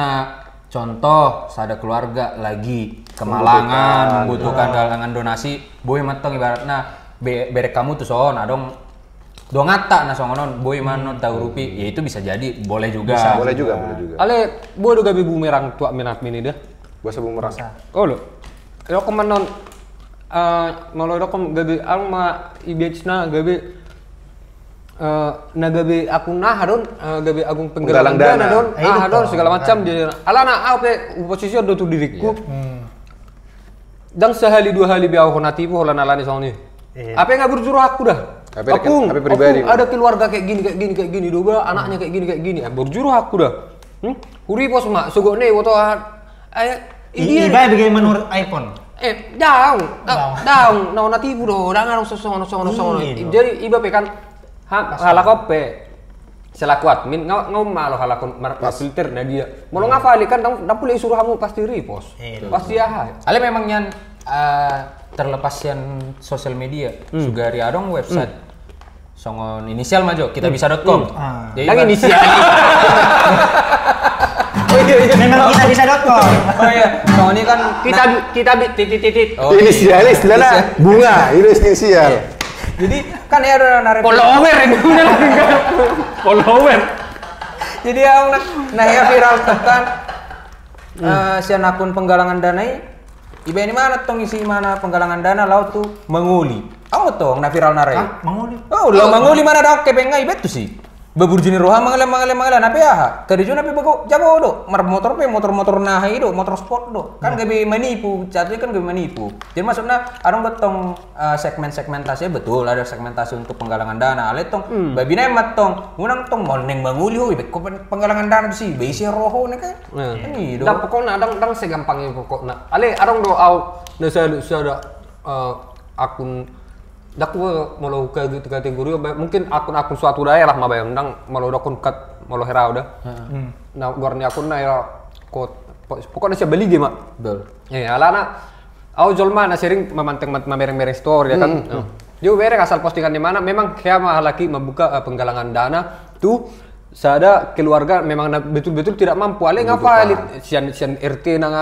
contoh ada keluarga lagi kemalangan membutuhkan galangan donasi boy matong ibaratnya berek kamu tuh soon adong dongata songonon boy manot tahu rupi ya itu bisa jadi boleh juga. Boleh juga. Ale bodo gabi bumerang tua minat mini dah. Bahasa bumerang. Oh lo. Yo kemanon malo dokom gabi ang ibetsna gabi gabi aku hadon gabi agung penggalang dana don hadon segala macam dia alana apa posisi do tu diriku dan sehali dua hali biar aku natipu holan alani soalnya apa yang nggak berjuru aku dah aku ada keluarga kayak gini dua anaknya kayak gini berjuru aku dah huri pos mak sugone foto Iba bagaimana iPhone? daung natipu do dangan sono jadi iba pekan halak pe selaku admin ngau malo halakon filter na dia mau ngafali kan dang pulih suruh kamu pasti repost pasti ale memang yang terlepas yang sosial media sugari adong website songon inisial majo kitabisa.com jadi inisial memang kitabisa.com songon ini kan kita titit Inisialnya istilahnya bunga, itu inisial. Jadi kan ya ada narik follower ini follower jadi yang ya viral tekan sian akun penggalangan dana iba ini mana tong isi mana penggalangan dana laut tuh menguli tong na viral narai menguli lo menguli mana dak kepengai betu sih beburjini roha mangala nape ya kerja nape bago jago do motor nah do motor sport do kan gabi menipu jatuh kan gabi menipu jadi maksudnya adong betong segmentasinya betul ada segmentasi untuk penggalangan dana ale tong babi nemat tong ngunang tong mau neng manguli ho ibek penggalangan dana sih beisi roho ne kan ini do dah pokoknya adang segampangnya pokoknya ale adong do au ada akun daku mau kategori mungkin akun suatu daerah mah bayang nang mau akun kat mau herau dah nah gorni akun na ya pokoknya saya beli game betul ya alana au jolma na sering memanteng mereng store ya kan dia bereng asal postingan di mana memang kayak mah laki membuka penggalangan dana tuh sada keluarga memang betul-betul tidak mampu ale ngafal sian RT nang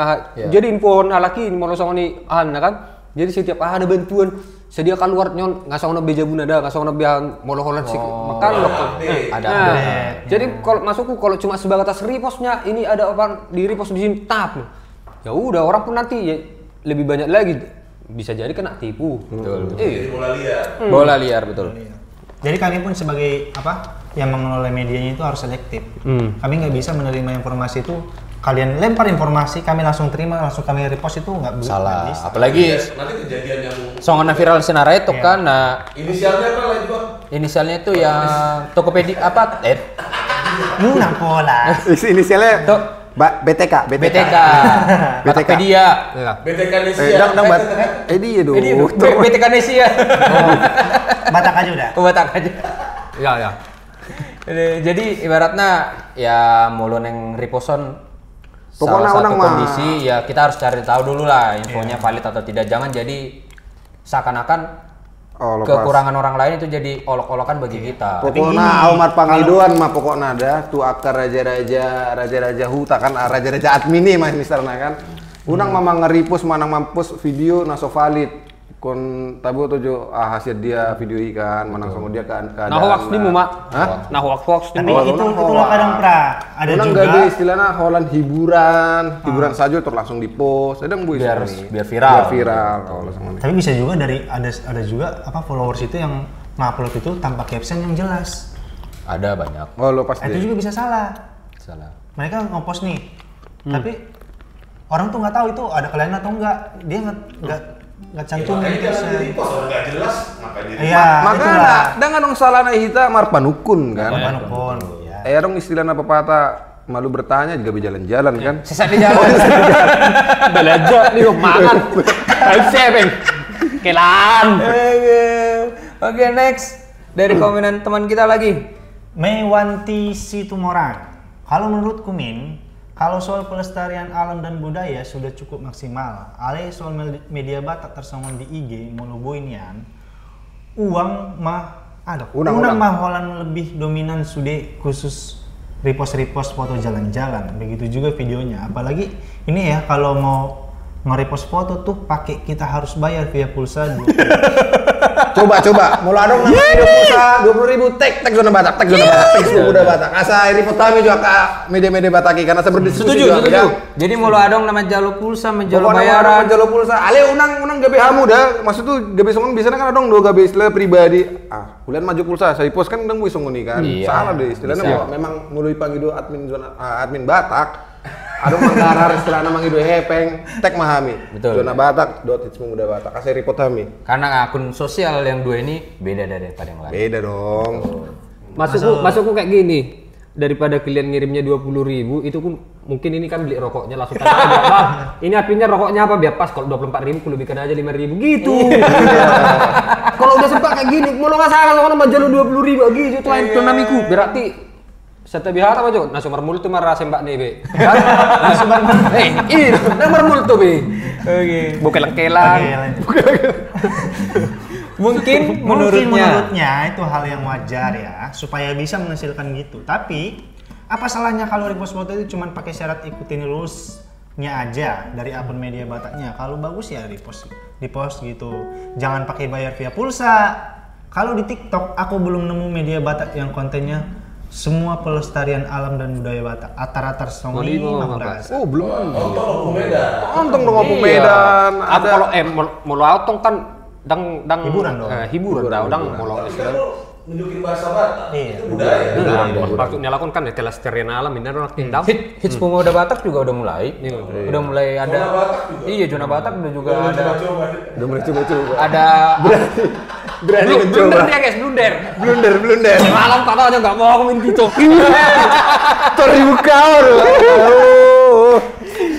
jadi info laki mau songoni kan jadi setiap ada bantuan sedia keluar nyon ngasong beja buna dah ngasong biang moloholan sih makan loh ada jadi kalau masukku kalau cuma sebatas repostnya ini ada apa di repost di sini tap ya udah orang pun nanti ya lebih banyak lagi bisa jadi kena tipu betul bola liar bola liar betul jadi kami pun sebagai yang mengelola medianya itu harus selektif kami nggak bisa menerima informasi itu kalian lempar informasi kami langsung terima langsung kami repost itu nggak salah bisa. apalagi nanti kejadian yang songan viral senarai itu kan inisialnya apa lagi Bang? inisialnya itu yang Tokopedia apa Nang pola Inisialnya BTK. Tokopedia BTK Nesia dia dong. BTK Nesia Batak aja udah Batak aja ya jadi ibaratnya ya mulu neng reposon pokoknya salah satu mah kondisi ya kita harus cari tahu dulu lah infonya valid atau tidak jangan jadi seakan-akan kekurangan orang lain itu jadi olok-olokan bagi kita pokoknya Almar Pangiduan mah pokoknya ada tuh akar raja-raja huta kan raja-raja admini mah misalnya kan unang mama nge-repost manang mampus video naso valid kon tabu tujuh hasil dia video ikan manang sama dia kan nah hoax di mak nah hoax tapi itulah kadang ada unang juga gak ada istilahnya holan hiburan saja terus langsung dipost ada biar viral kalau sama tapi bisa juga dari ada juga followers itu yang ngupload itu tanpa caption yang jelas Ada banyak. Oh, lo pasti. Itu juga bisa salah. Salah. Mereka ngepost nih, tapi orang tuh nggak tahu itu ada kelainan atau enggak. Dia nggak cantumin Makanya jangan postnya. di-repost, orang nggak jelas ngapain di-repost. Iya, Maka dengan dong salah na hita marpanukun kan. Manukun. Eh dong istilah apa patah malu bertanya juga berjalan-jalan kan. Sesat di jalan. Belajar nih mangan. Ayo beng. Kelan. Oke, next. Dari komenan teman kita lagi. Mewanti Situmorang. Kalau menurutku Min, kalau soal pelestarian alam dan budaya sudah cukup maksimal. Ale soal media Batak tersongon di IG mulu boinian. Uang mah ada. Unang mah holan lebih dominan sudah khusus repost foto jalan-jalan. Begitu juga videonya. Apalagi ini ya kalau mau nge-repost foto tuh pakai kita harus bayar via pulsa. Coba, mau ladong nama video pulsa 20.000 tag zona Batak, tag pemuda Batak. Asa ini pertama juga kak media-media Bataki karena seperti Setuju. Jadi mau adong nama jalur pulsa, menjalur Pokoknya bayaran. jalur pulsa. Ale unang gabe hamu dah. Maksud tuh gabe songon biasanya kan adong 2 gabe istilah pribadi. Bulan maju pulsa, saya post kan udang bui songon nih kan. Iya, Salah deh istilahnya bisa. memang mulai panggil admin zona admin Batak. Adong manggarar istilahnya mangido hepeng, tag mahami. Betul. Zona Batak, .hits pemuda Batak. Kasih report kami. Karena akun sosial yang dua ini beda daripada yang lain. Beda dong. Masukku kayak gini. Daripada kalian ngirimnya 20.000 itu pun mungkin ini kan beli rokoknya langsung kan aja, Bang. Ini apinya rokoknya apa biar pas kalau 24.000 aku lebihkan aja 5.000 gitu. Kalau udah sempat kayak gini, mau nggak salah kalau nama jalur 20.000 gitu tuh yang namiku. Berarti Sete bihara apa jo? Nasi marmul tuh marah sembak nih be. Nasi marmul. Ini nasi marmul tuh be. Oke. Bukan lengkelan. Mungkin menurutnya itu hal yang wajar ya, supaya bisa menghasilkan gitu. Tapi apa salahnya kalau repost foto itu cuma pakai syarat ikutin rules-nya aja dari akun media Bataknya. Kalau bagus ya repost gitu. Jangan pakai bayar via pulsa. Kalau di TikTok aku belum nemu media Batak yang kontennya semua pelestarian alam dan budaya Batak. Atar-atar Sony Mangurasa. Oh, belum. Nonton Medan. Nonton dong aku Medan. Aku kalau mau lautong kan dang Hiburan dong. Hiburan dang mau Tapi kan lu nunjukin bahasa Batak. Iya. Itu budaya. maksudnya lakon kan ya pelestarian alam ini orang tindam. Hits pemuda Batak juga udah mulai. Udah mulai ada. Zona Batak juga. Iya, zona Batak udah juga ada. Udah mulai coba-coba. Ada Berani Blunder mencoba. dia guys, blunder. Blunder. Malam katanya nggak mau aku minta itu. Teribu kau.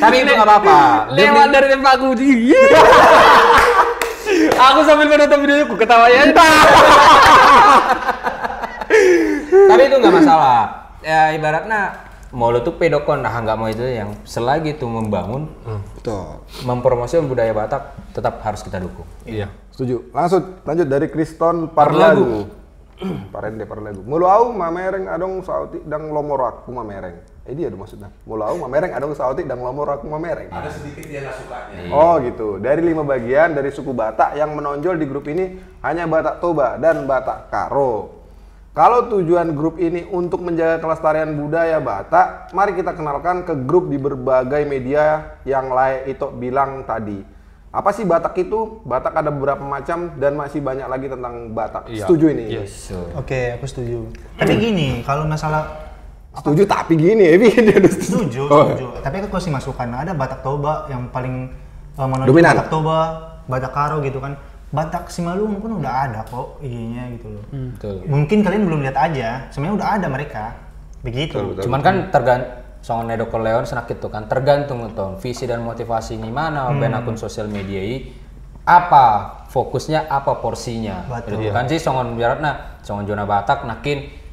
Tapi itu nggak apa-apa. Lewat dari tempatku. Aku sambil menonton videonya aku ketawa ya. Tapi itu nggak masalah. Ya ibaratnya mau lu tuh pedokon, nggak mau itu yang selagi itu membangun, Betul. mempromosikan budaya Batak tetap harus kita dukung. Iya. Setuju. Lanjut dari Kriston Parlagu. Parende Parlagu. Mulu au mamereng adong sauti dang lomorak ku mamereng. Dia ada maksudnya. Mulu au mamereng adong sauti dang lomorak ku mamereng. Ada sedikit yang nggak sukanya. Oh gitu. Dari 5 bagian dari suku Batak yang menonjol di grup ini hanya Batak Toba dan Batak Karo. Kalau tujuan grup ini untuk menjaga kelestarian budaya Batak, mari kita kenalkan ke grup di berbagai media yang Ito bilang tadi. Apa sih Batak itu? Batak ada beberapa macam dan masih banyak lagi tentang Batak. Iya. Setuju ini? Yes. Oke, aku setuju. Tapi gini, kalau masalah Setuju tapi gini ya, dia udah setuju. setuju. Tapi aku kasih masukan. Ada Batak Toba yang paling menonjol, Dominan. Batak Toba, Batak Karo gitu kan. Batak Simalungun pun udah ada kok IG-nya gitu loh. Betul. Mungkin kalian belum lihat aja, sebenarnya udah ada mereka. Begitu. Cuman kan songon Nedoko Leon senakit tuh kan tergantung tuh visi dan motivasi ini mana ben akun sosial media ini apa fokusnya apa porsinya. Betul. Gitu kan sih songon biaratna songon zona Batak nakin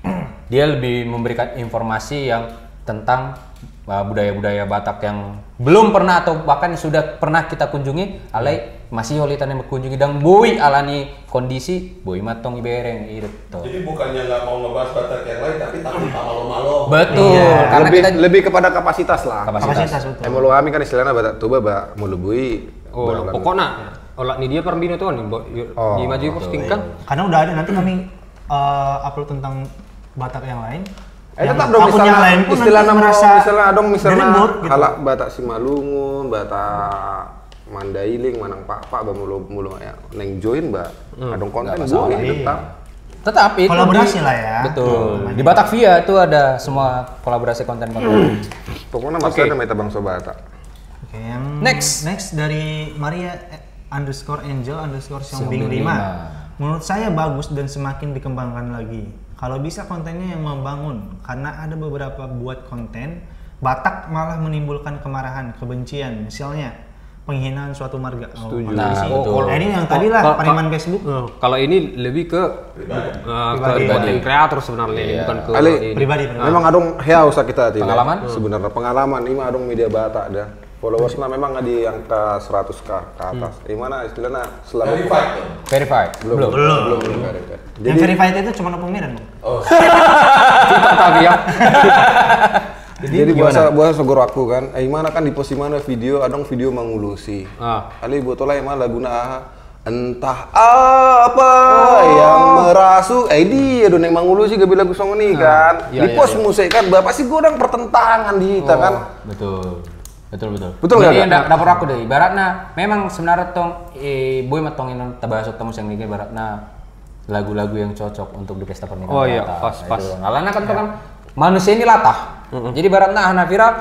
dia lebih memberikan informasi yang tentang budaya-budaya Batak yang belum pernah atau bahkan sudah pernah kita kunjungi alai masih holitan yang berkunjungi dan boy alani kondisi boy matong ibereng itu. Jadi bukannya nggak mau ngebahas Batak yang lain, tapi takut malo-malo. Betul. Iya. Karena lebih, kita lebih kepada kapasitas lah. Kapasitas betul. Mulu kami kan istilahnya Batak Toba, Mulu Bui. Oh, pokoknya olah ni dia perbino tuh nih, di maju posting kan. Karena udah ada, nanti kami upload tentang Batak yang lain. Tetap dong akun yang lain pun misalnya nanti nama merasa misalnya diribut, gitu. halak Batak Simalungun, Batak Mandailing, Manang Pak mulu ya neng join adong konten boleh tetap. Tetap itu kolaborasi lah ya. Betul. Di Batavia itu ada semua kolaborasi konten-konten. Pokoknya masih ada Meta Bangsa Batak. Oke, yang Next dari Maria _angel_siombing 5. Menurut saya bagus dan semakin dikembangkan lagi. Kalau bisa kontennya yang membangun, karena ada beberapa buat konten Batak malah menimbulkan kemarahan, kebencian, misalnya penghinaan suatu marga. Setuju. Ini yang tadi lah pariman Facebook. Kalau ini lebih ke konten kreator sebenarnya, ini bukan ke Ali, ini. Pribadi. Memang adong hea usah kita tidak. Pengalaman? Sebenarnya pengalaman ini adong media Batak dah. Followersnya memang di angka 100k ke atas. Gimana istilahnya selama verified. belum. Yang verified itu cuma Opung Medan, Bang. Jadi bahasa segor aku kan, gimana kan di post mana video, adong video mengulusi. Ali botolnya emang laguna entah apa yang merasuk, dia dong yang mengulusi gak bilang kusong nih kan. Di post musik kan, bapak sih godang pertentangan di kita kan. Betul. Betul Jadi nggak? dapur aku deh, ibaratnya memang sebenarnya tong boy matong ini tabasok temu yang ini ibaratnya lagu-lagu yang cocok untuk di pesta pernikahan. Oh iya, Batak. pas. Alana kan tuh kan manusia ini latah. Jadi ibaratnya anak viral,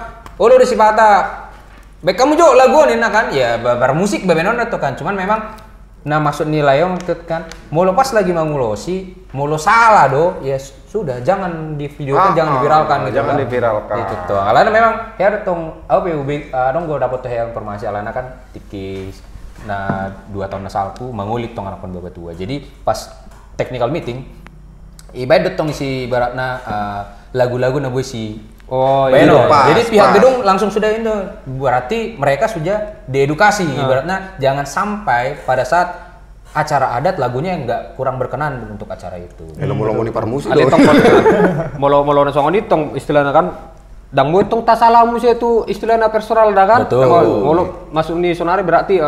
udah si Batak. Baik kamu jo lagu nih kan, ya bermusik bebenon tuh kan. Cuman memang nah maksud nilai yang kan mau lepas lagi mengulosi, mau lo salah do, ya sudah jangan di videokan, jangan diviralkan gitu. Jangan diviralkan. Itu tuh. Alana memang ya tong dong gue dapet tuh informasi Alana kan tikis. Nah 2 tahun nasalku mengulik tong anak bapak tua. Jadi pas technical meeting, ibarat tong isi baratna lagu-lagu nabu si. Oh iya. Jadi pihak pas. gedung langsung sudah itu berarti mereka sudah diedukasi ibaratnya jangan sampai pada saat acara adat lagunya yang nggak kurang berkenan untuk acara itu. Molo ni parmusi Ali tong molo nasongon itu tong istilahnya kan dang mo tong tasalamu sih itu istilahnya personal dah kan. Betul. Molo masuk di Sonari berarti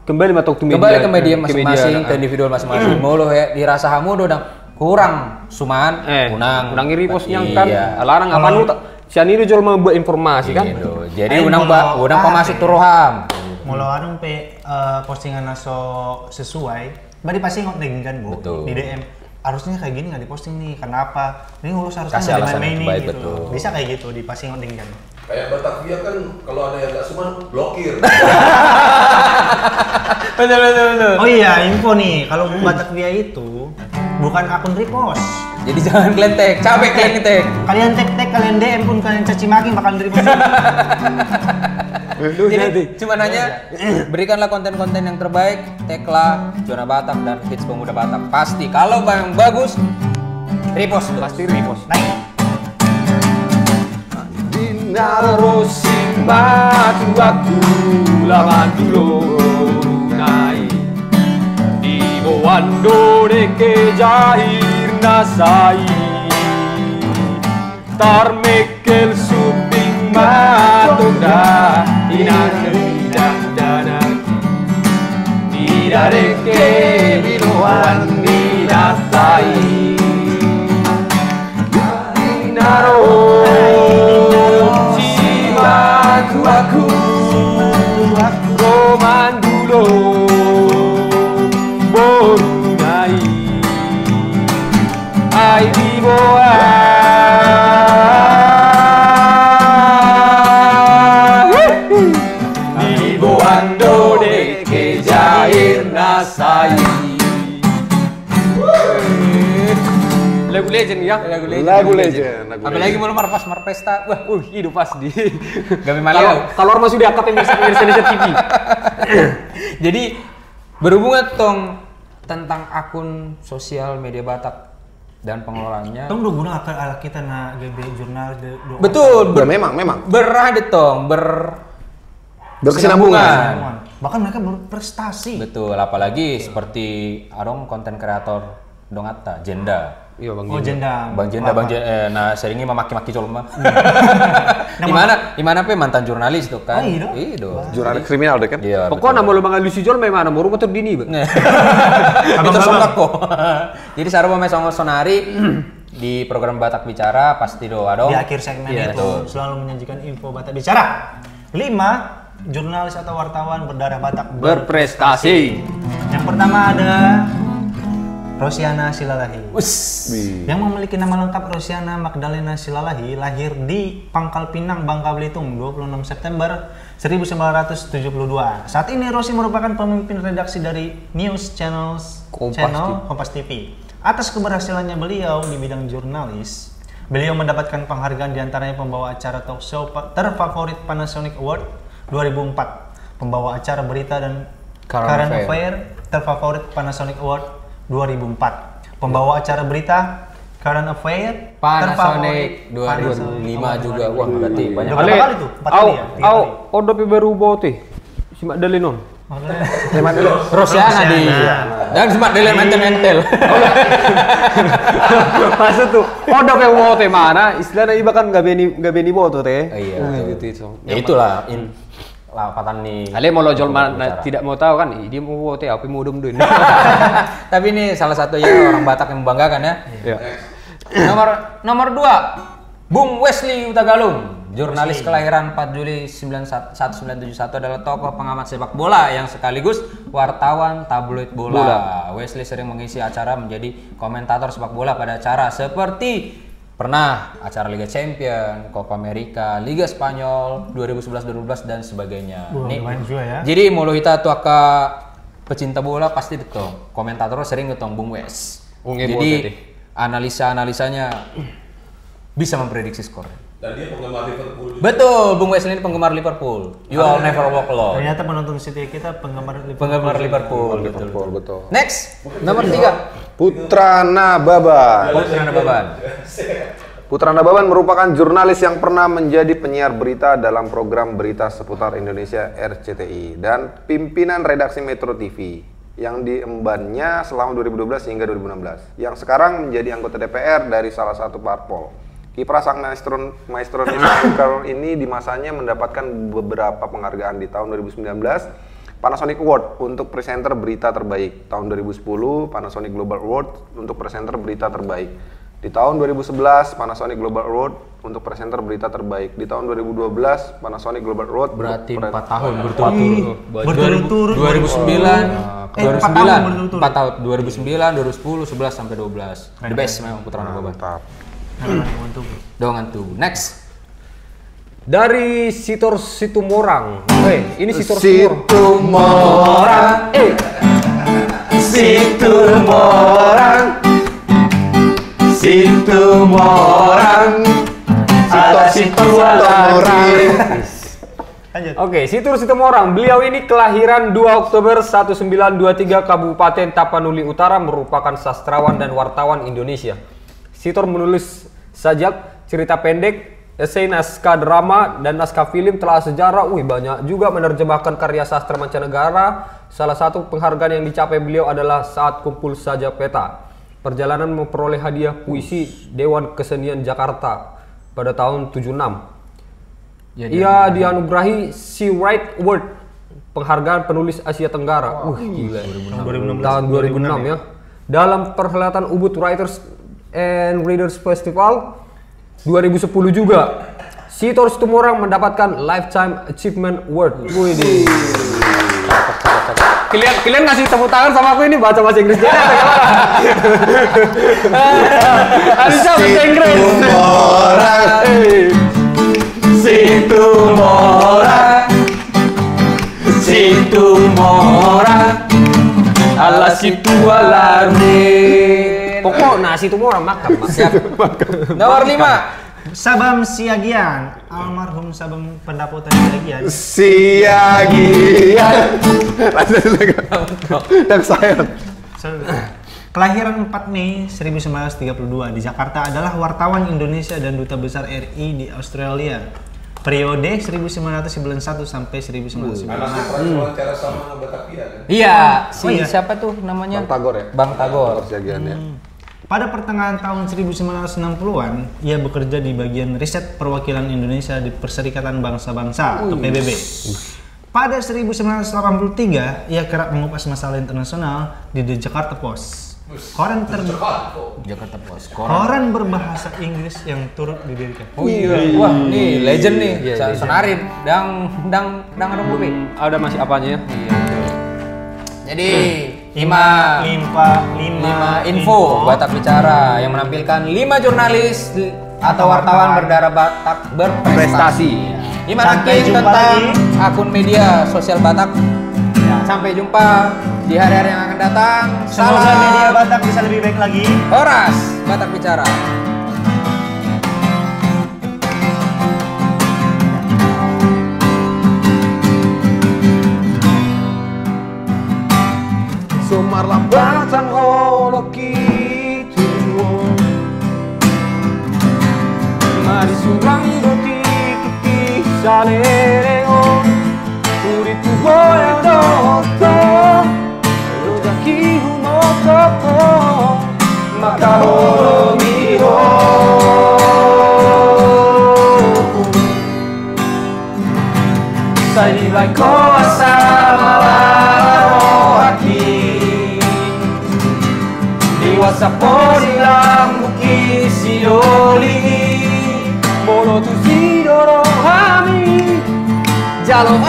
kembali matok ke media. Kembali ke media masing-masing, ke individual masing-masing. Molo ya dirasa hamu dong kurang suman unang iri posnya kan iya. larang apa lu sian ini jual membuat informasi kan jadi unang pemasuk turuham Molo adong postingan naso sesuai badi pasti ngodeng kan Bu di DM harusnya kayak gini nggak diposting nih kenapa ini ngurus harusnya kasih alasan main baik gitu betul. Bisa kayak gitu di pasti ngodeng kan Kayak Batavia kan kalau ada yang nggak suman blokir. betul. Oh iya info nih kalau Batavia itu bukan akun repost. Jadi jangan kalian tag, capek kalian tag. Kalian tag kalian DM pun kalian caci maki bakal repost. Jadi cuma hanya berikanlah konten-konten yang terbaik, taglah Zona Batak dan Hits Pemuda Batak. Pasti kalau yang bagus repost, pasti repost. Naik. Narosim batu aku laman dulu naik di bawando deke jahir nasai tar mekel suping matunda inaneridak danaki tidak deke binuan dinatai naro aku romandulo borunai ai vivo vivo ando de que jair nasai lagu legend ya Lagu legend. Apalagi mau marpesta. Wah, hidup pas di Gabi Malau. kalau masuk di akad Indonesia TV. Jadi berhubungan tentang akun sosial media Batak dan pengelolaannya. Tong udah guna akal kita na GB jurnal Betul. Memang. Berada Berkesinambungan. Bahkan mereka berprestasi. Betul, apalagi seperti adong konten kreator Dongata, Jenda. Iya Bang Jenda. Bang Jenda, nah seringnya memaki-maki colma. Dimana mantan jurnalis tuh kan? Oh, iya dong. Jurnalis kriminal deh kan? Iya. Pokoknya nama lu mengalusi jual memang nama rumah terdini, Bang. Itu sondak kok. Jadi sarua me sonari di program Batak Bicara pasti do adong. Di akhir segmen itu selalu menyajikan info Batak Bicara. 5 jurnalis atau wartawan berdarah Batak Berprestasi. Yang pertama ada Rosiana Silalahi. Yang memiliki nama lengkap Rosiana Magdalena Silalahi lahir di Pangkal Pinang, Bangka Belitung 26 September 1972. Saat ini Rosi merupakan pemimpin redaksi dari News Kompas TV. Atas keberhasilannya beliau di bidang jurnalis, beliau mendapatkan penghargaan diantaranya pembawa acara talk show terfavorit Panasonic Award 2004, pembawa acara berita dan Current Affair terfavorit Panasonic Award 2004, pembawa acara berita Current Affair Panasonic 2005 juga. Wah, berarti banyak berapa kali tuh? 4 kali ya? 3 kali. Odo pi baru bote. Si Magdalenon. Rosiana di. Dan si Magdalena mentel-mentel. Maksud tuh, odo pe bote mana? Istilahnya iba kan gak beni boto teh. Iya, itu. Ya itulah lapatan nih. Ale mau lojol mana tidak mau tahu kan? Dia mau bote apa mau dum-dum. Tapi ini salah satunya orang Batak yang membanggakan ya. Iya. Nomor 2, Bung Wesley Utagalung. Jurnalis kelahiran 4 Juli 1971 adalah tokoh pengamat sepak bola yang sekaligus wartawan tabloid bola. Wesley sering mengisi acara menjadi komentator sepak bola pada acara seperti pernah acara Liga Champion, Copa America, Liga Spanyol 2011-2012 dan sebagainya. Nih, juga ya. jadi mulu kita tuh pecinta bola pasti itu komentator sering ketong Bung Wes. Jadi analisa-analisanya bisa memprediksi skor. Dan dia penggemar Liverpool. Betul, Bung Wesley ini penggemar Liverpool. You all never walk alone. Ternyata penonton City kita penggemar Liverpool. Penggemar Liverpool. Betul. Next, nomor 3. Putra Nababan. Putra Nababan merupakan jurnalis yang pernah menjadi penyiar berita dalam program berita seputar Indonesia RCTI dan pimpinan redaksi Metro TV yang diembannya selama 2012 hingga 2016. Yang sekarang menjadi anggota DPR dari salah satu parpol. Kiprah sang maestro anchor ini di masanya mendapatkan beberapa penghargaan di tahun 2019. Panasonic Award untuk presenter berita terbaik. Tahun 2010 Panasonic Global Award untuk presenter berita terbaik. Di tahun 2011 Panasonic Global Award untuk presenter berita terbaik. Di tahun 2012 Panasonic Global Award Berarti 4 tahun berturut-turut. 2009. 4 tahun. 2009, 2010, 11 sampai 12. The best memang Putra Nababan. Mantap. Dongan tuh. Next. Dari Sitor Situmorang. Ini Sitor Situmorang. Situmorang. Oke, Situr Situmorang. Beliau ini kelahiran 2 Oktober 1923 Kabupaten Tapanuli Utara, merupakan sastrawan dan wartawan Indonesia. Sitor menulis sajak, cerita pendek, esai, naskah drama, dan naskah film, telah sejarah. Banyak juga menerjemahkan karya sastra mancanegara. Salah satu penghargaan yang dicapai beliau adalah saat kumpul saja peta. Perjalanan memperoleh hadiah puisi Dewan Kesenian Jakarta pada tahun 76. Ia dianugerahi Sea Right Award, penghargaan penulis Asia Tenggara. Gila. Tahun 2006 ya. Dalam perhelatan Ubud Writers and Readers Festival 2010 juga, Sitor Situmorang mendapatkan Lifetime Achievement Award. Kalian ngasih tepuk tangan sama aku ini baca bahasa Inggris jadi apa bisa bahasa Inggris. Situmorang ala pokok nasi itu orang makan. Nomor 5. Sabam Siagian, almarhum Sabam Pendapotan Siagian. Dan saya. Kelahiran 4 Mei 1932 di Jakarta, adalah wartawan Indonesia dan duta besar RI di Australia. Periode 1991 sampai 1990. Wawancara sama Batavia kan? Iya, siapa tuh namanya? Bang Tagor ya? Bang Tagor. Pada pertengahan tahun 1960-an, ia bekerja di bagian riset perwakilan Indonesia di Perserikatan Bangsa-Bangsa atau PBB. Pada 1983, ia kerap mengupas masalah internasional di The Jakarta Post. Koran Jakarta Post. Koran berbahasa Inggris yang turut didirikan. Wah, nih legend nih. Sonarin, dang ada movie. Ada masih apanya ya? Iya. Jadi 5 info Batak Bicara yang menampilkan 5 jurnalis atau wartawan berdarah Batak berprestasi. 5 ranking tentang akun media sosial Batak. Sampai jumpa di hari-hari yang akan datang. Semoga media Batak bisa lebih baik lagi. Horas Batak Bicara. Sumarlah batang holoki tuwo Mari surang boti tuki salereo Uritu boya doto Rojaki humotopo Maka holomiho Sailai ko asama Sa porilang buki sidolingi Bolo tu sidoro hami Jalo